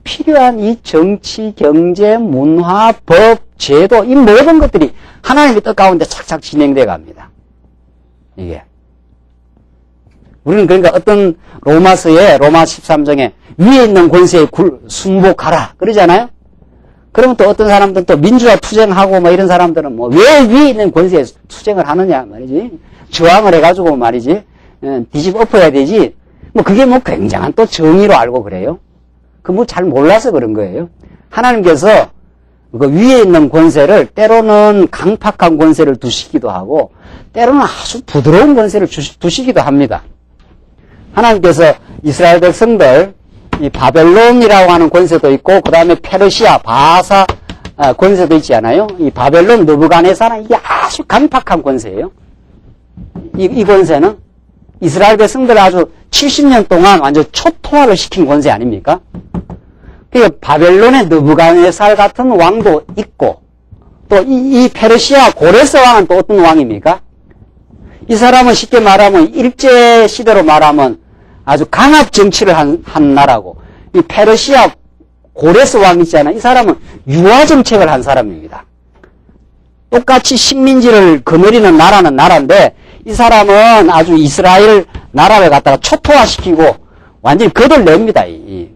Speaker 1: 필요한 이 정치, 경제, 문화, 법, 제도 이 모든 것들이 하나님의 뜻 가운데 착착 진행돼 갑니다. 이게 우리는 그러니까 어떤 로마서에 로마 13장에 위에 있는 권세에 순복하라 그러잖아요. 그러면 또 어떤 사람들은 또 민주화 투쟁하고 뭐 이런 사람들은 뭐 왜 위에 있는 권세에 투쟁을 하느냐 말이지. 저항을 해가지고 말이지. 뒤집어 엎어야 되지. 뭐 그게 뭐 굉장한 또 정의로 알고 그래요. 그 뭐 잘 몰라서 그런 거예요. 하나님께서 그 위에 있는 권세를 때로는 강팍한 권세를 두시기도 하고 때로는 아주 부드러운 권세를 두시기도 합니다. 하나님께서 이스라엘 백성들 이 바벨론이라고 하는 권세도 있고 그 다음에 페르시아 바사 권세도 있지 않아요? 이 바벨론 느부갓네살은 이게 아주 강팍한 권세예요. 이 권세는 이스라엘 백성들 아주 70년 동안 완전 초토화를 시킨 권세 아닙니까? 그러니까 바벨론의 느부갓네살 같은 왕도 있고 또 이 페르시아 고레스 왕은 또 어떤 왕입니까? 이 사람은 쉽게 말하면 일제 시대로 말하면 아주 강압 정치를 한 나라고 이 페르시아 고레스 왕 있잖아요. 이 사람은 유화 정책을 한 사람입니다. 똑같이 식민지를 거느리는 나라는 나라인데 이 사람은 아주 이스라엘 나라를 갖다가 초토화시키고 완전히 거덜냅니다.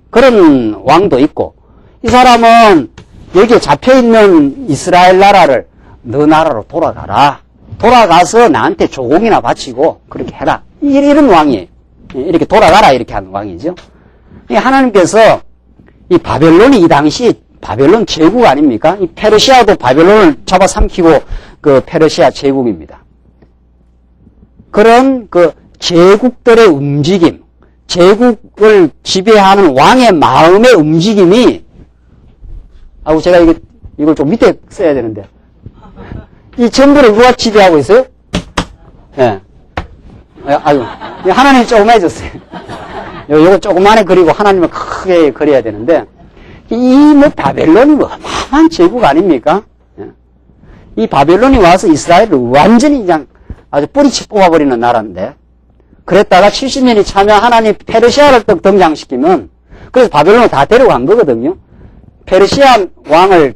Speaker 1: 그런 왕도 있고, 이 사람은 여기에 잡혀있는 이스라엘 나라를 너 나라로 돌아가라. 돌아가서 나한테 조공이나 바치고 그렇게 해라. 이런 왕이에요. 이렇게 돌아가라 이렇게 하는 왕이죠. 하나님께서 이 바벨론이 이 당시 바벨론 제국 아닙니까? 이 페르시아도 바벨론을 잡아삼키고 그 페르시아 제국입니다. 그런 그 제국들의 움직임, 제국을 지배하는 왕의 마음의 움직임이, 제가 이걸 좀 밑에 써야 되는데, 이 전부를 누가 지배하고 있어요? 예. 하나님이 조그마해졌어요. 요거 조그만해 그리고 하나님을 크게 그려야 되는데, 바벨론이 어마어마한 제국 아닙니까? 예. 이 바벨론이 와서 이스라엘을 완전히 그냥 아주 뿌리치 뽑아버리는 나라인데, 그랬다가 70년이 차면 하나님 페르시아를 또 등장시키면, 그래서 바벨론을 다 데려간 거거든요. 페르시아 왕을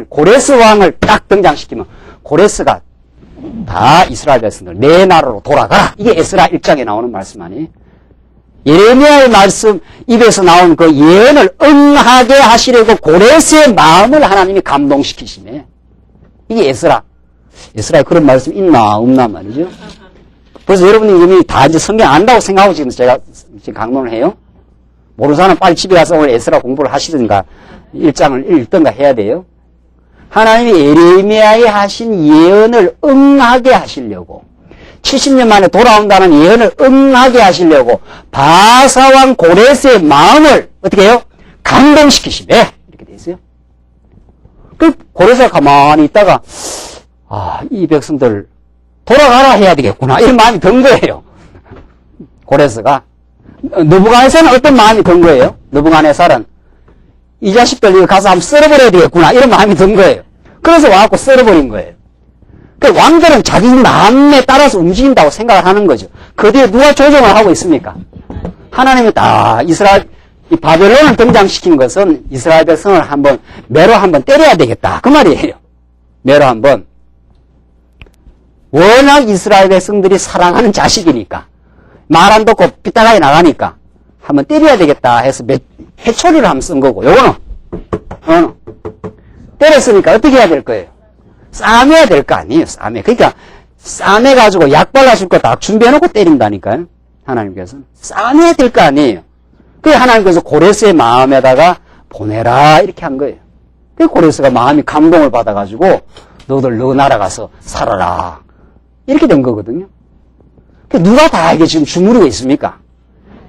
Speaker 1: 고레스 왕을 딱 등장시키면, 고레스가 다 이스라엘 백성들 내 나라로 돌아가라. 이게 에스라 1장에 나오는 말씀 아니에요? 예레미야의 말씀 입에서 나온 그 예언을 응하게 하시려고 고레스의 마음을 하나님이 감동시키시네. 이게 에스라에 그런 말씀 있나 없나 말이죠. 그래서 여러분이 이미 다 이제 성경 안다고 생각하고 지금 제가 강론을 해요. 모르는 사람은 빨리 집에 가서 오늘 에스라 공부를 하시든가 1장을 읽든가 해야 돼요. 하나님이 예레미야에 하신 예언을 응하게 하시려고 70년 만에 돌아온다는 예언을 응하게 하시려고 바사왕 고레스의 마음을 어떻게 해요? 감동시키시네. 이렇게 돼 있어요. 그 고레스가 가만히 있다가 이 백성들 돌아가라 해야 되겠구나 이런 마음이 든 거예요. 고레스가. 느부갓네살은 어떤 마음이 든 거예요? 느부갓네살은 이 자식들 이거 가서 한번 썰어버려야 되겠구나 이런 마음이 든 거예요. 그래서 와갖고 썰어버린 거예요. 그 왕들은 자기 마음에 따라서 움직인다고 생각을 하는 거죠. 그 뒤에 누가 조정을 하고 있습니까? 하나님이 이 바벨론을 등장시킨 것은 이스라엘 백성을 매로 한번 때려야 되겠다. 그 말이에요. 매로 한번. 워낙 이스라엘 백성들이 사랑하는 자식이니까. 말 안 듣고 삐딱하게 나가니까. 한번 때려야 되겠다 해서 해초리를 한번 쓴 거고. 요거는. 때렸으니까 어떻게 해야 될 거예요? 싸매야 될 거 아니에요, 싸매. 그러니까, 싸매가지고 약 발라줄 거 다 준비해놓고 때린다니까요. 하나님께서. 싸매야 될 거 아니에요. 그래서 하나님께서 고레스의 마음에다가 보내라, 이렇게 한 거예요. 그 고레스가 마음이 감동을 받아가지고, 너희들 너 나라 가서 살아라. 이렇게 된 거거든요. 누가 다 이게 지금 주무르고 있습니까?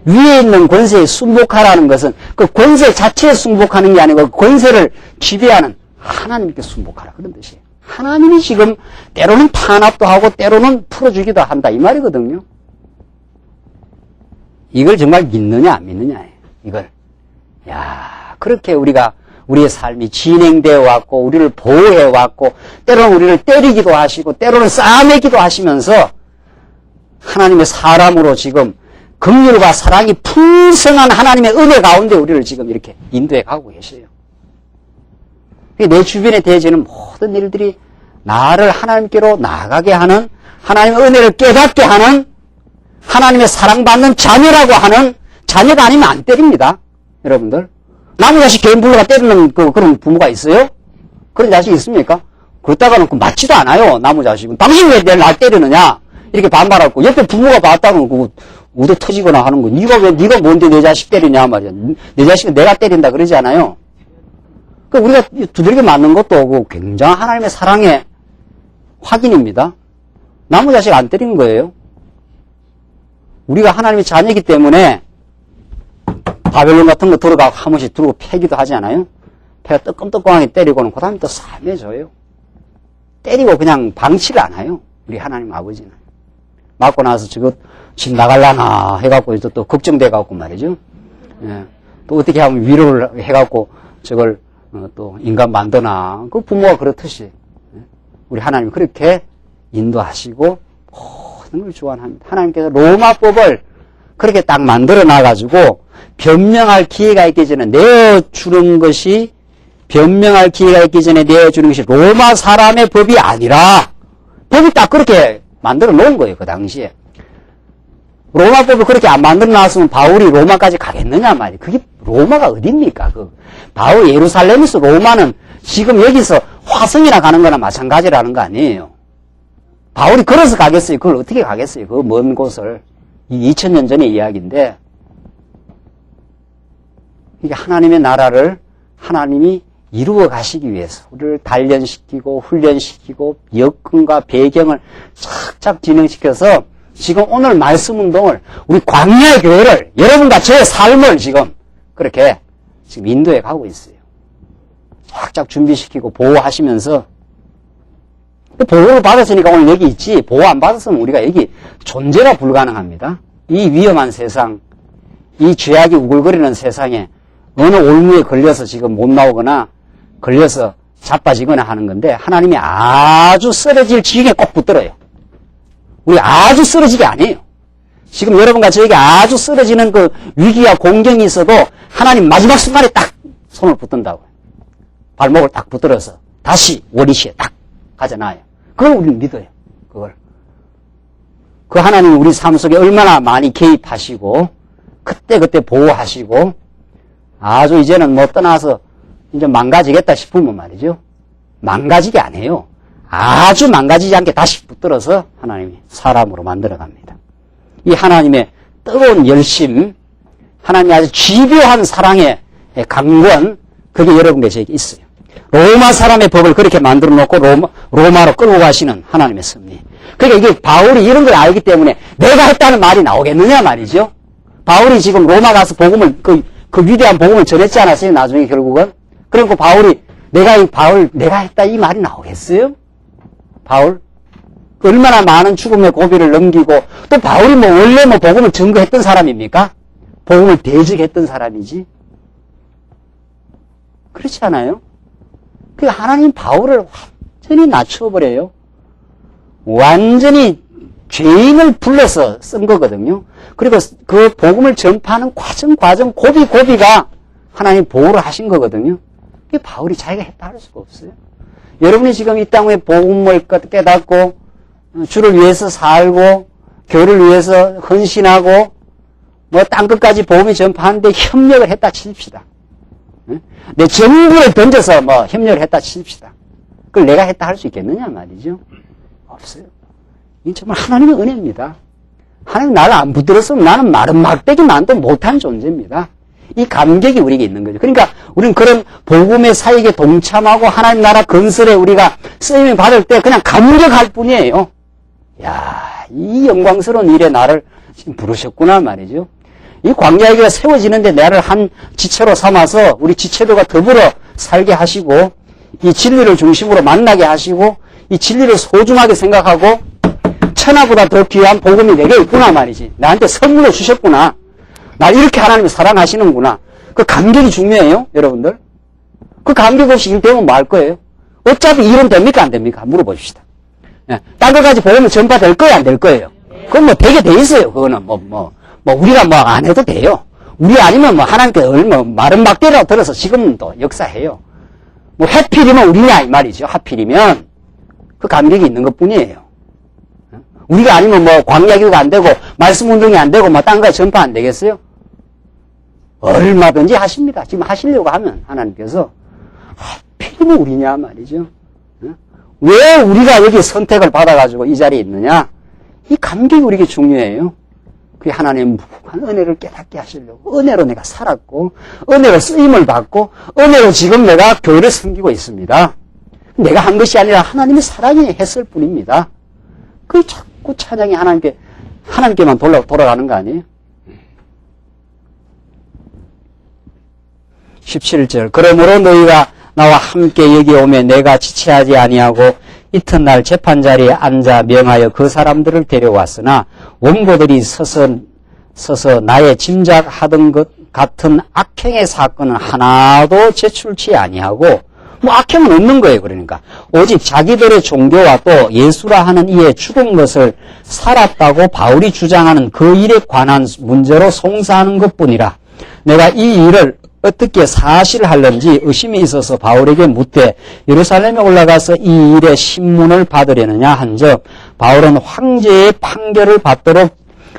Speaker 1: 위에 있는 권세에 순복하라는 것은 그 권세 자체에 순복하는 게 아니고 권세를 지배하는 하나님께 순복하라. 그런 뜻이에요. 하나님이 지금 때로는 탄압도 하고 때로는 풀어주기도 한다. 이 말이거든요. 이걸 정말 믿느냐 안 믿느냐예요. 이걸. 그렇게 우리의 삶이 진행되어 왔고 우리를 보호해 왔고 때로는 우리를 때리기도 하시고 때로는 싸매기도 하시면서 하나님의 사람으로 지금 긍휼과 사랑이 풍성한 하나님의 은혜 가운데 우리를 지금 이렇게 인도해 가고 계셔요. 내 주변에 대해지는 모든 일들이 나를 하나님께로 나아가게 하는 하나님의 은혜를 깨닫게 하는 하나님의 사랑받는 자녀라고 하는 자녀가 아니면 안 때립니다. 여러분들. 나무 자식 개인 불러가 때리는 그런 부모가 있어요? 그런 자식이 있습니까? 그러다가는 맞지도 않아요. 나무 자식은. 당신 왜 날 때리느냐? 이렇게 반발하고 옆에 부모가 봤다고 그거 우도 터지거나 하는 거. 네가 뭔데 내 자식 때리냐 말이야. 내 자식은 내가 때린다 그러지 않아요? 우리가 두들겨 맞는 것도 굉장한 하나님의 사랑의 확인입니다. 나무 자식 안 때리는 거예요. 우리가 하나님의 자녀이기 때문에 바벨론 같은 거 들어가고 한 번씩 들고 패기도 하지 않아요? 패가 뜨끔뜨끔하게 때리고는 그 다음에 또 싸매져요. 때리고 그냥 방치를 안 해요. 우리 하나님 아버지는. 맞고 나서 집 나갈라나 해갖고 또 걱정돼갖고 말이죠. 예. 또 어떻게 하면 위로를 해갖고 저걸 또 인간 만드나. 그 부모가 그렇듯이. 우리 하나님 그렇게 인도하시고 모든 걸 주관합니다. 하나님께서 로마법을 그렇게 딱 만들어 놔가지고 변명할 기회가 있기 전에 내어주는 것이 변명할 기회가 있기 전에 내어주는 것이 로마 사람의 법이 아니라 법이 딱 그렇게 만들어 놓은 거예요. 그 당시에. 로마법을 그렇게 안 만들어 놨으면 바울이 로마까지 가겠느냐 말이에요. 그게 로마가 어딥니까? 바울 예루살렘에서 로마는 지금 여기서 화성이나 가는 거나 마찬가지라는 거 아니에요. 바울이 걸어서 가겠어요? 그걸 어떻게 가겠어요? 그 먼 곳을. 2000년 전의 이야기인데, 이게 하나님의 나라를 하나님이 이루어 가시기 위해서 우리를 단련시키고 훈련시키고 여건과 배경을 착착 진행시켜서 지금 오늘 말씀 운동을 우리 광야의 교회를 여러분과 저의 삶을 지금 그렇게 지금 인도해 가고 있어요. 착착 준비시키고 보호하시면서 보호를 받았으니까 오늘 여기 있지 보호 안 받았으면 우리가 여기 존재가 불가능합니다. 이 위험한 세상, 이 죄악이 우글거리는 세상에 어느 올무에 걸려서 지금 못 나오거나 걸려서 자빠지거나 하는 건데 하나님이 아주 쓰러질 지경에 꼭 붙들어요. 우리 아주 쓰러지게 아니에요. 지금 여러분과 저에게 아주 쓰러지는 그 위기와 공경이 있어도 하나님 마지막 순간에 딱 손을 붙든다고요. 발목을 딱 붙들어서 다시 원위치에 딱 가져놔요. 그걸 우리는 믿어요. 그걸. 그 하나님이 우리 삶 속에 얼마나 많이 개입하시고 그때그때 보호하시고 아주 이제는 뭐 떠나서 이제 망가지겠다 싶으면 말이죠. 망가지게 안 해요. 아주 망가지지 않게 다시 붙들어서 하나님이 사람으로 만들어갑니다. 이 하나님의 뜨거운 열심, 하나님의 아주 집요한 사랑의 강권, 그게 여러분께 저에게 있어요. 로마 사람의 법을 그렇게 만들어 놓고 로마로 끌고 가시는 하나님의 섭리. 그러니까 이게 바울이 이런 걸 알기 때문에 내가 했다는 말이 나오겠느냐 말이죠. 바울이 지금 로마 가서 복음을, 그 위대한 복음을 전했지 않았어요? 나중에 결국은. 그리고 바울이 내가 했다 이 말이 나오겠어요? 바울? 얼마나 많은 죽음의 고비를 넘기고 또 바울이 뭐 원래 뭐 복음을 증거했던 사람입니까? 복음을 대적했던 사람이지. 그렇지 않아요? 그 하나님 바울을 완전히 낮춰버려요. 완전히 죄인을 불러서 쓴 거거든요. 그리고 그 복음을 전파하는 과정, 고비가 하나님 보호를 하신 거거든요. 그게 바울이 자기가 했다 할 수가 없어요. 여러분이 지금 이 땅에 복음을 깨닫고 주를 위해서 살고 교회를 위해서 헌신하고 뭐 땅끝까지 복음을 전파하는데 협력을 했다 치십시다. 내 전부를 던져서 뭐 협력을 했다 치십시다. 그걸 내가 했다 할 수 있겠느냐 말이죠. 없어요. 이건 정말 하나님의 은혜입니다. 하나님 나를 안 붙들었으면 나는 마른 막대기만도 못한 존재입니다. 이 감격이 우리에게 있는 거죠. 그러니까 우리는 그런 복음의 사역에 동참하고 하나님 나라 건설에 우리가 쓰임을 받을 때 그냥 감격할 뿐이에요. 야, 이 영광스러운 일에 나를 지금 부르셨구나 말이죠. 이 광야의 교회가 세워지는데 나를 한 지체로 삼아서 우리 지체들과 더불어 살게 하시고 이 진리를 중심으로 만나게 하시고 이 진리를 소중하게 생각하고 천하보다 더 귀한 복음이 내게 있구나 말이지. 나한테 선물로 주셨구나. 날 이렇게 하나님이 사랑하시는구나. 그 감격이 중요해요, 여러분들. 그 감격 없이 일 되면 뭐 할 거예요? 어차피 일은 됩니까, 안 됩니까? 물어봅시다. 예. 딴 것까지 복음이 전파될 거예요, 안 될 거예요? 그건 뭐 되게 돼 있어요. 그거는 우리가 뭐 안 해도 돼요. 우리 아니면 뭐 하나님께 마른 막대라고 들어서 지금도 역사해요. 뭐 하필이면 우리냐 이 말이죠. 하필이면 그 감격이 있는 것 뿐이에요. 우리가 아니면 뭐 광야교가 안 되고 말씀 운동이 안 되고 뭐 딴 거 전파 안 되겠어요? 얼마든지 하십니다. 지금 하시려고 하면 하나님께서 하필이면 우리냐 말이죠. 왜 우리가 여기 선택을 받아가지고 이 자리에 있느냐? 이 감격이 우리에게 중요해요. 그게 하나님의 무한 은혜를 깨닫게 하시려고 은혜로 내가 살았고 은혜로 쓰임을 받고 은혜로 지금 내가 교회를 섬기고 있습니다. 내가 한 것이 아니라 하나님의 사랑이 했을 뿐입니다. 그 자꾸 찬양이 하나님께만 돌아가는 거 아니에요? 17절 그러므로 너희가 나와 함께 여기 오매 내가 지체하지 아니하고 이튿날 재판자리에 앉아 명하여 그 사람들을 데려왔으나 원고들이 서서 나의 짐작하던 것 같은 악행의 사건은 하나도 제출치 아니하고 뭐 악행은 없는 거예요. 그러니까 오직 자기들의 종교와 또 예수라 하는 이의 죽은 것을 살았다고 바울이 주장하는 그 일에 관한 문제로 송사하는 것뿐이라. 내가 이 일을 어떻게 사실할는지 의심이 있어서 바울에게 묻되 예루살렘에 올라가서 이 일의 신문을 받으려느냐 한즉 바울은 황제의 판결을 받도록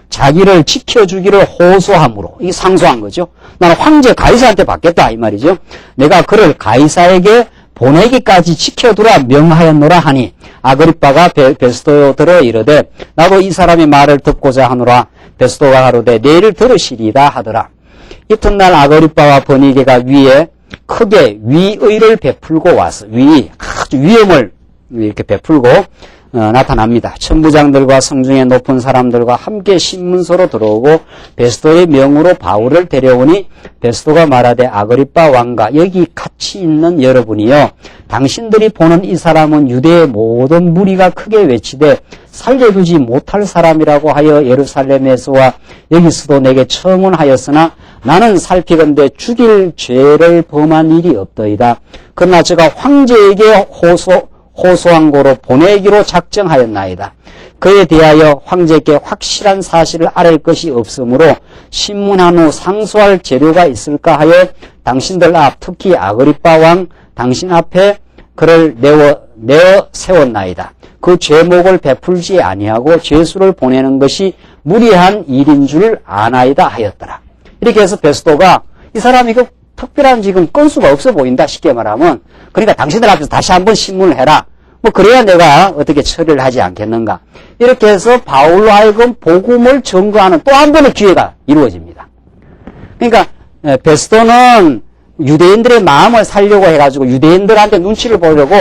Speaker 1: 자기를 지켜주기를 호소함으로, 이게 상소한 거죠. 나는 황제 가이사한테 받겠다 이 말이죠. 내가 그를 가이사에게 보내기까지 지켜두라 명하였노라 하니 아그리빠가 베스도들어 이르되 나도 이 사람의 말을 듣고자 하노라. 베스도가 가로되 내일 들으시리다 하더라. 이튿날 아그리빠와 버니게가 위에 크게 위의를 베풀고 와서 아주 위엄을 이렇게 베풀고 나타납니다. 천부장들과 성중의 높은 사람들과 함께 신문서로 들어오고 베스도의 명으로 바울을 데려오니 베스도가 말하되 아그리빠 왕과 여기 같이 있는 여러분이여 당신들이 보는 이 사람은 유대의 모든 무리가 크게 외치되 살려두지 못할 사람이라고 하여 예루살렘에서와 여기서도 내게 청혼하였으나 나는 살피건대 죽일 죄를 범한 일이 없더이다. 그러나 제가 황제에게 호소한 고로 보내기로 작정하였나이다. 그에 대하여 황제께 확실한 사실을 알릴 것이 없으므로 신문한 후 상소할 재료가 있을까 하여 당신들 앞 특히 아그리빠 왕 당신 앞에 그를 내어 세웠나이다. 그 죄목을 베풀지 아니하고 죄수를 보내는 것이 무리한 일인 줄 아나이다 하였더라. 이렇게 해서 베스도가 이 사람이 그 특별한 지금 건수가 없어 보인다 쉽게 말하면 그러니까 당신들 앞에서 다시 한번 신문을 해라. 뭐 그래야 내가 어떻게 처리를 하지 않겠는가. 이렇게 해서 바울로 하여금 복음을 전거하는 또 한 번의 기회가 이루어집니다. 그러니까 베스도는 유대인들의 마음을 살려고 해가지고 유대인들한테 눈치를 보려고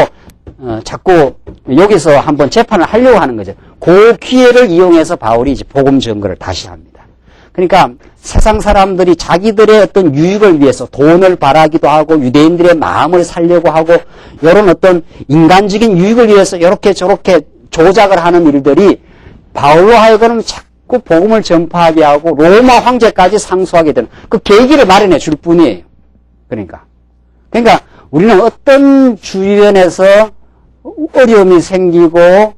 Speaker 1: 자꾸 여기서 한번 재판을 하려고 하는 거죠. 그 기회를 이용해서 바울이 이제 복음 전거를 다시 합니다. 그러니까 세상 사람들이 자기들의 어떤 유익을 위해서 돈을 바라기도 하고 유대인들의 마음을 살려고 하고 이런 어떤 인간적인 유익을 위해서 이렇게 저렇게 조작을 하는 일들이 바울로 하여금 자꾸 복음을 전파하게 하고 로마 황제까지 상소하게 되는 그 계기를 마련해 줄 뿐이에요. 그러니까 우리는 어떤 주변에서 어려움이 생기고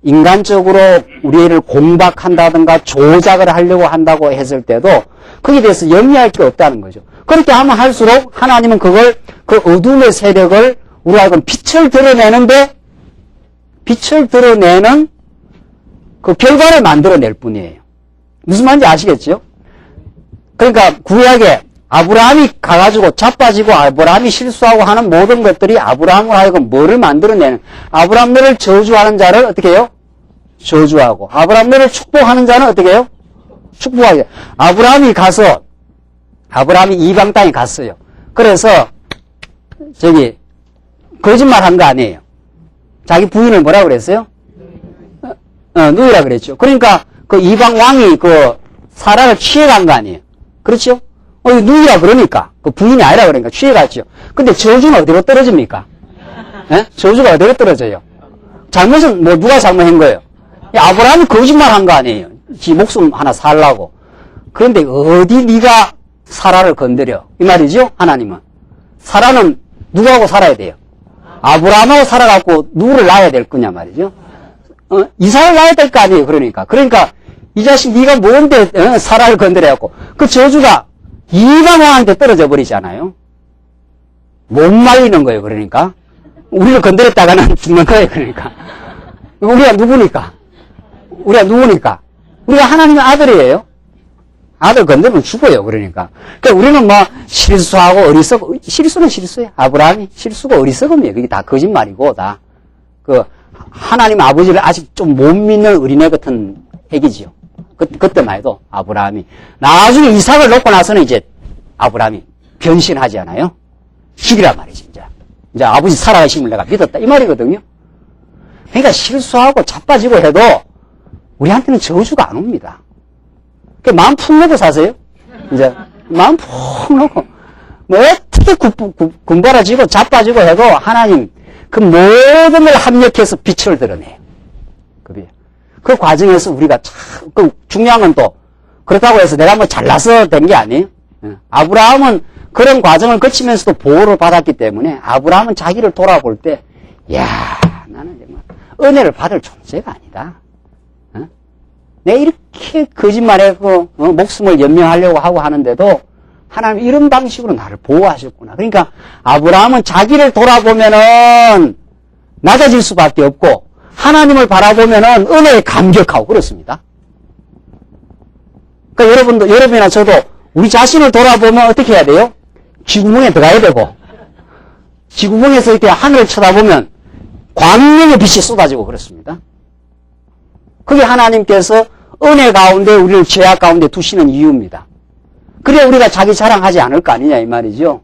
Speaker 1: 인간적으로 우리를 공박한다든가 조작을 하려고 한다고 했을 때도 거기에 대해서 염려할 게 없다는 거죠. 그렇게 하면 할수록 하나님은 그걸 그 어둠의 세력을 우리가 하여금 빛을 드러내는 그 결과를 만들어낼 뿐이에요. 무슨 말인지 아시겠죠? 그러니까 구약에 아브라함이 가가지고 자빠지고 아브라함이 실수하고 하는 모든 것들이 아브라함을 하여금 뭐를 만들어내는 아브라함 너를 저주하는 자를 어떻게 해요? 저주하고 아브라함 너를 축복하는 자는 어떻게 해요? 축복하게. 아브라함이 이방 땅에 갔어요. 그래서 거짓말 한 거 아니에요. 자기 부인을 뭐라고 그랬어요? 누이라 그랬죠. 그러니까 그 이방 왕이 그 사라를 취해간 거 아니에요. 그렇죠? 누이라 그러니까 그 부인이 아니라 그러니까 취해갔죠. 근데 저주는 어디로 떨어집니까? 예? 저주가 어디로 떨어져요? 잘못은 뭐 누가 잘못한 거예요? 아브라함이 거짓말 한 거 아니에요. 지 목숨 하나 살라고. 그런데 어디 네가 사라를 건드려? 이 말이죠. 하나님은 사라는 누구하고 살아야 돼요? 아브라함하고 살아갖고 누구를 낳아야 될 거냐 말이죠. 이삭을 낳아야 될 거 아니에요. 그러니까 이 자식 네가 뭔데 사라를 건드려갖고 그 저주가 이방 왕한테 떨어져 버리잖아요. 못 말리는 거예요. 그러니까 우리를 건드렸다가는 죽는 거예요. 그러니까 우리가 누구니까? 우리가 하나님의 아들이에요. 아들 건드리면 죽어요. 그러니까 우리는 뭐 실수하고 어리석고 실수는 실수예요. 아브라함이 실수고 어리석음이에요. 그게 다 거짓말이고 다 그 하나님 아버지를 아직 좀 못 믿는 어린애 같은 애기지요. 그때만 해도 아브라함이 나중에 이삭을 놓고 나서는 이제 아브라함이 변신하지 않아요? 죽이란 말이지. 이제 아버지 살아계심을 내가 믿었다 이 말이거든요. 그러니까 실수하고 자빠지고 해도 우리한테는 저주가 안 옵니다. 마음 푹 놓고 사세요. 이제 마음 푹 놓고 뭐 어떻게 군바라지고 자빠지고 해도 하나님 그 모든 걸 합력해서 빛을 드러내요. 그 과정에서 우리가 참 중요한 건 또 그렇다고 해서 내가 뭐 잘나서 된 게 아니에요. 아브라함은 그런 과정을 거치면서도 보호를 받았기 때문에 아브라함은 자기를 돌아볼 때 야 나는 정말 은혜를 받을 존재가 아니다. 내가 이렇게 거짓말하고 목숨을 연명하려고 하고 하는데도 하나님 이런 방식으로 나를 보호하셨구나. 그러니까 아브라함은 자기를 돌아보면은 낮아질 수밖에 없고 하나님을 바라보면은 은혜에 감격하고 그렇습니다. 그러니까 여러분이나 저도 우리 자신을 돌아보면 어떻게 해야 돼요? 쥐구멍에 들어가야 되고, 쥐구멍에서 이렇게 하늘을 쳐다보면 광명의 빛이 쏟아지고 그렇습니다. 그게 하나님께서 은혜 가운데 우리를 죄악 가운데 두시는 이유입니다. 그래 우리가 자기 자랑하지 않을 거 아니냐 이 말이죠.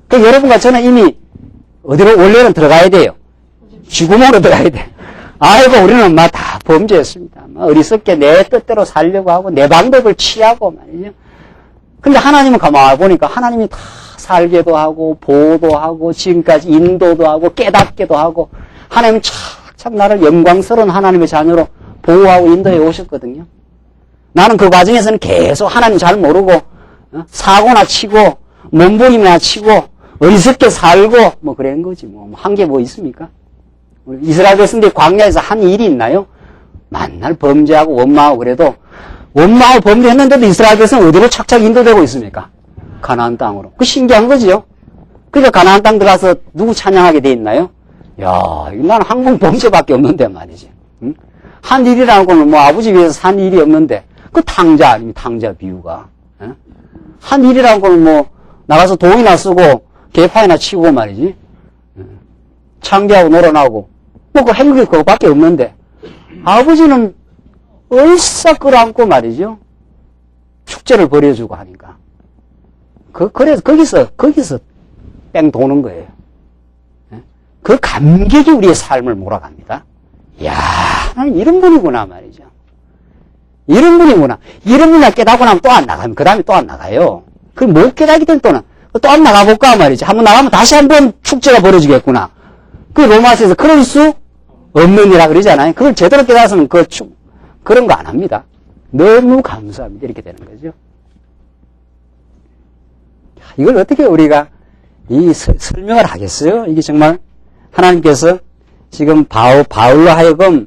Speaker 1: 그 여러분과 저는 이미 어디로 원래는 들어가야 돼요. 쥐구멍으로 들어가야 돼. 아이고 우리는 막 다 범죄했습니다. 어리석게 내 뜻대로 살려고 하고 내 방법을 취하고 말이죠. 근데 하나님은 가만히 보니까 하나님이 다 살게도 하고 보호도 하고 지금까지 인도도 하고 깨닫게도 하고 하나님은 착착 나를 영광스러운 하나님의 자녀로 보호하고 인도해 오셨거든요. 나는 그 과정에서는 계속 하나님 잘 모르고 사고나 치고 몸부림이나 치고 어리석게 살고 뭐 그런 거지 뭐 한 게 뭐 있습니까? 이스라엘 백성들이 광야에서 한 일이 있나요? 만날 범죄하고 원망하고 그래도 원망하고 범죄했는데도 이스라엘 백성은 어디로 착착 인도되고 있습니까? 가나안 땅으로. 그 신기한 거지요. 그러니까 가나안 땅 들어가서 누구 찬양하게 돼 있나요? 야, 나는 항공 범죄밖에 없는데 말이지. 응? 한 일이라는 거는 뭐 아버지 위해서 산 일이 없는데 그 탕자 아닙니까? 탕자 비유가. 응? 한 일이라는 거는 뭐 나가서 동이나 쓰고 개파이나 치고 말이지. 창기하고 놀아나고 뭐 그 행복이 그거밖에 없는데 아버지는 얼싸 끌어안고 말이죠. 축제를 벌여주고 하니까. 그래서 거기서 뺑 도는 거예요. 그 감격이 우리의 삶을 몰아갑니다. 이야, 나는 이런 분이구나 말이죠. 이런 분이구나. 이런 분이 깨닫고 나면 또 안 나가면, 그 다음에 또 안 나가요. 그 못 깨닫기 때는 또 안 나가볼까 말이죠. 한번 나가면 다시 한번 축제가 벌어지겠구나. 그 로마서에서 그럴 수 없는 이라 그러잖아요. 그걸 제대로 깨달아서는 그런 거 안 합니다. 너무 감사합니다. 이렇게 되는 거죠. 이걸 어떻게 우리가 설명을 하겠어요? 이게 정말 하나님께서 지금 바울로 하여금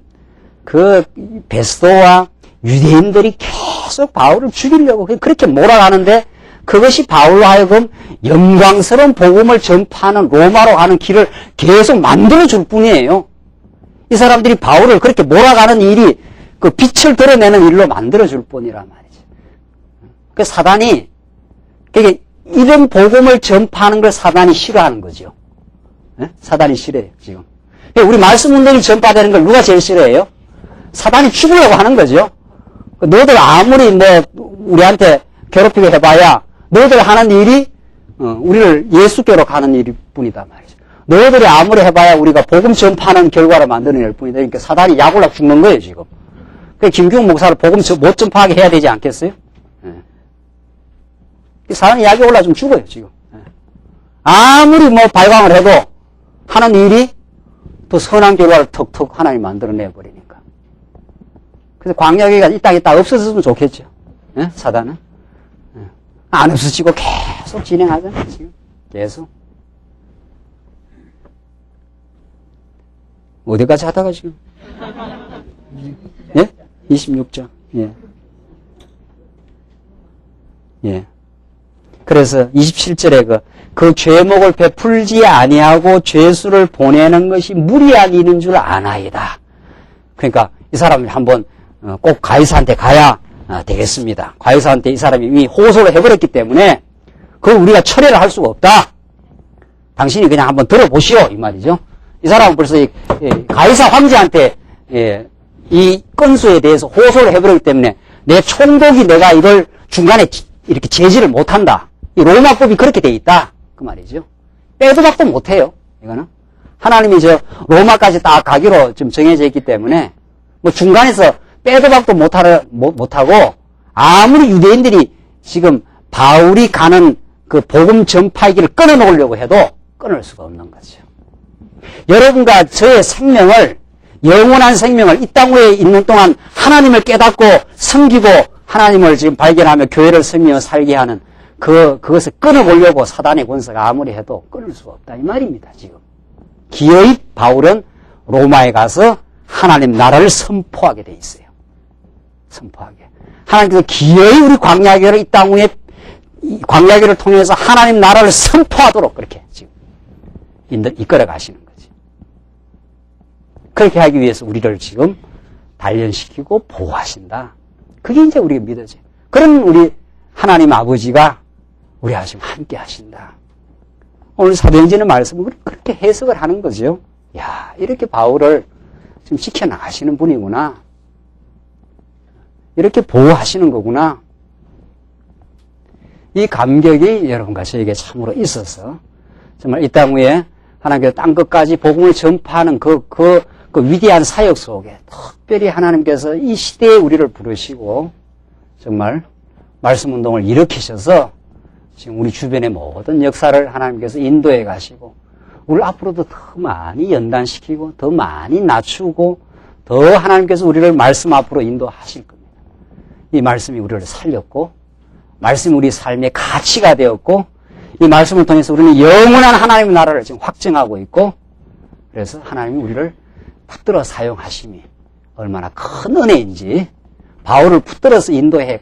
Speaker 1: 그 베스도와 유대인들이 계속 바울을 죽이려고 그렇게 몰아가는데 그것이 바울로 하여금 영광스러운 복음을 전파하는 로마로 가는 길을 계속 만들어줄 뿐이에요. 이 사람들이 바울을 그렇게 몰아가는 일이 그 빛을 드러내는 일로 만들어줄 뿐이란 말이죠. 그 사단이 그게 이런 복음을 전파하는 걸 사단이 싫어하는 거죠. 네? 사단이 싫어해요, 지금. 우리 말씀 운동이 전파되는 걸 누가 제일 싫어해요? 사단이 죽으려고 하는 거죠. 너들 아무리 뭐 우리한테 괴롭히게 해봐야 너들 하는 일이 우리를 예수께로 가는 일일 뿐이다 말이죠. 너희들이 아무리 해봐야 우리가 복음 전파하는 결과를 만드는 일 뿐이다. 그러니까 사단이 약올라 죽는 거예요, 지금. 그 김규웅 목사를 복음 못 전파하게 해야 되지 않겠어요? 사단이 약이 올라 좀 죽어요, 지금. 아무리 뭐 발광을 해도 하는 일이 또 선한 결과를 턱턱 하나님 만들어내 버리니까. 그래서 광야교회가 이 땅에 딱 없어졌으면 좋겠죠. 사단은. 안 없어지고 계속 진행하잖아요, 지금. 계속. 어디까지 하다가 지금? 예? 26장. 예. 예. 그래서 27절에 그 죄목을 베풀지 아니하고 죄수를 보내는 것이 무리한 일인 줄 아나이다. 그러니까 이 사람이 한번 꼭 가이사한테 가야 되겠습니다. 가이사한테 이 사람이 이미 호소를 해버렸기 때문에 그걸 우리가 철회를 할 수가 없다. 당신이 그냥 한번 들어보시오 이 말이죠. 이 사람은 벌써 가이사 황제한테 이 건수에 대해서 호소를 해버렸기 때문에 내 총독이 내가 이걸 중간에 이렇게 제지를 못한다. 이 로마법이 그렇게 돼 있다. 그 말이죠. 빼도 박도 못해요. 이거는 하나님이 로마까지 딱 가기로 좀 정해져 있기 때문에 뭐 중간에서 빼도 박도 못하고 아무리 유대인들이 지금 바울이 가는 그 복음 전파의 길을 끊어놓으려고 해도 끊을 수가 없는 거죠. 여러분과 저의 생명을, 영원한 생명을 이 땅 위에 있는 동안 하나님을 깨닫고 섬기고 하나님을 지금 발견하며 교회를 섬기며 살게 하는 그것을 끊어보려고 사단의 권세가 아무리 해도 끊을 수가 없다 이 말입니다. 지금 기어이 바울은 로마에 가서 하나님 나라를 선포하게 돼 있어요. 선포하게. 하나님께서 기어이 우리 광야교회를 이 땅 위에 광야교회를 통해서 하나님 나라를 선포하도록 그렇게 지금 이끌어 가시는 거지. 그렇게 하기 위해서 우리를 지금 단련시키고 보호하신다. 그게 이제 우리가 믿어져요. 그런 우리 하나님 아버지가 우리와 지금 함께 하신다. 오늘 사도행전의 말씀을 그렇게 해석을 하는 거죠. 야, 이렇게 바울을 지금 지켜나가시는 분이구나. 이렇게 보호하시는 거구나. 이 감격이 여러분과 저에게 참으로 있어서 정말 이 땅 위에 하나님께서 땅 끝까지 복음을 전파하는 그 위대한 사역 속에 특별히 하나님께서 이 시대에 우리를 부르시고 정말 말씀 운동을 일으키셔서 지금 우리 주변의 모든 역사를 하나님께서 인도해 가시고 우리를 앞으로도 더 많이 연단시키고 더 많이 낮추고 더 하나님께서 우리를 말씀 앞으로 인도하실 겁니다. 이 말씀이 우리를 살렸고 말씀이 우리 삶의 가치가 되었고 이 말씀을 통해서 우리는 영원한 하나님의 나라를 지금 확증하고 있고 그래서 하나님이 우리를 붙들어 사용하심이 얼마나 큰 은혜인지 바울을 붙들어서 인도해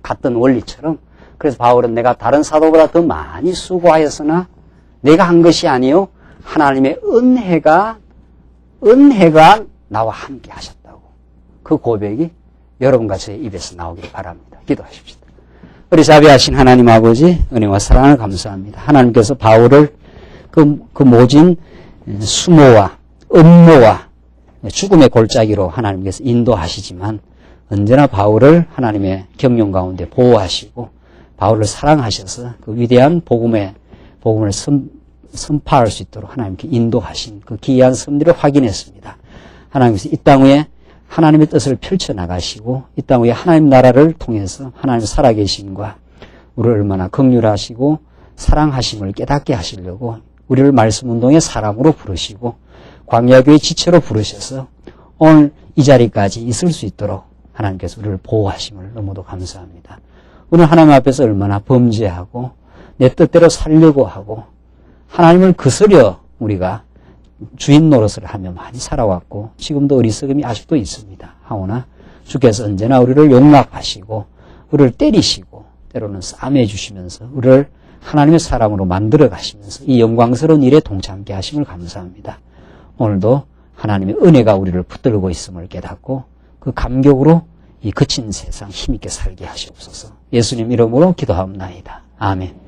Speaker 1: 갔던 원리처럼 그래서 바울은 내가 다른 사도보다 더 많이 수고하였으나 내가 한 것이 아니요 하나님의 은혜가 나와 함께 하셨다고 그 고백이 여러분과 저의 입에서 나오길 바랍니다. 기도하십시다. 우리 자비하신 하나님 아버지 은혜와 사랑을 감사합니다. 하나님께서 바울을 그 모진 수모와 음모와 죽음의 골짜기로 하나님께서 인도하시지만 언제나 바울을 하나님의 경륜 가운데 보호하시고 바울을 사랑하셔서 그 위대한 복음을 선파할 수 있도록 하나님께 인도하신 그 기이한 섭리를 확인했습니다. 하나님께서 이 땅 위에 하나님의 뜻을 펼쳐나가시고 이 땅 위에 하나님 나라를 통해서 하나님 살아계심과 우리를 얼마나 긍휼하시고 사랑하심을 깨닫게 하시려고 우리를 말씀운동의 사람으로 부르시고 광야교의 지체로 부르셔서 오늘 이 자리까지 있을 수 있도록 하나님께서 우리를 보호하심을 너무도 감사합니다. 오늘 하나님 앞에서 얼마나 범죄하고 내 뜻대로 살려고 하고 하나님을 거스려 우리가 주인 노릇을 하며 많이 살아왔고 지금도 어리석음이 아직도 있습니다. 하오나 주께서 언제나 우리를 용납하시고 우리를 때리시고 때로는 싸매 주시면서 우리를 하나님의 사람으로 만들어 가시면서 이 영광스러운 일에 동참케 하심을 감사합니다. 오늘도 하나님의 은혜가 우리를 붙들고 있음을 깨닫고 그 감격으로 이 거친 세상 힘있게 살게 하시옵소서. 예수님 이름으로 기도하옵나이다. 아멘.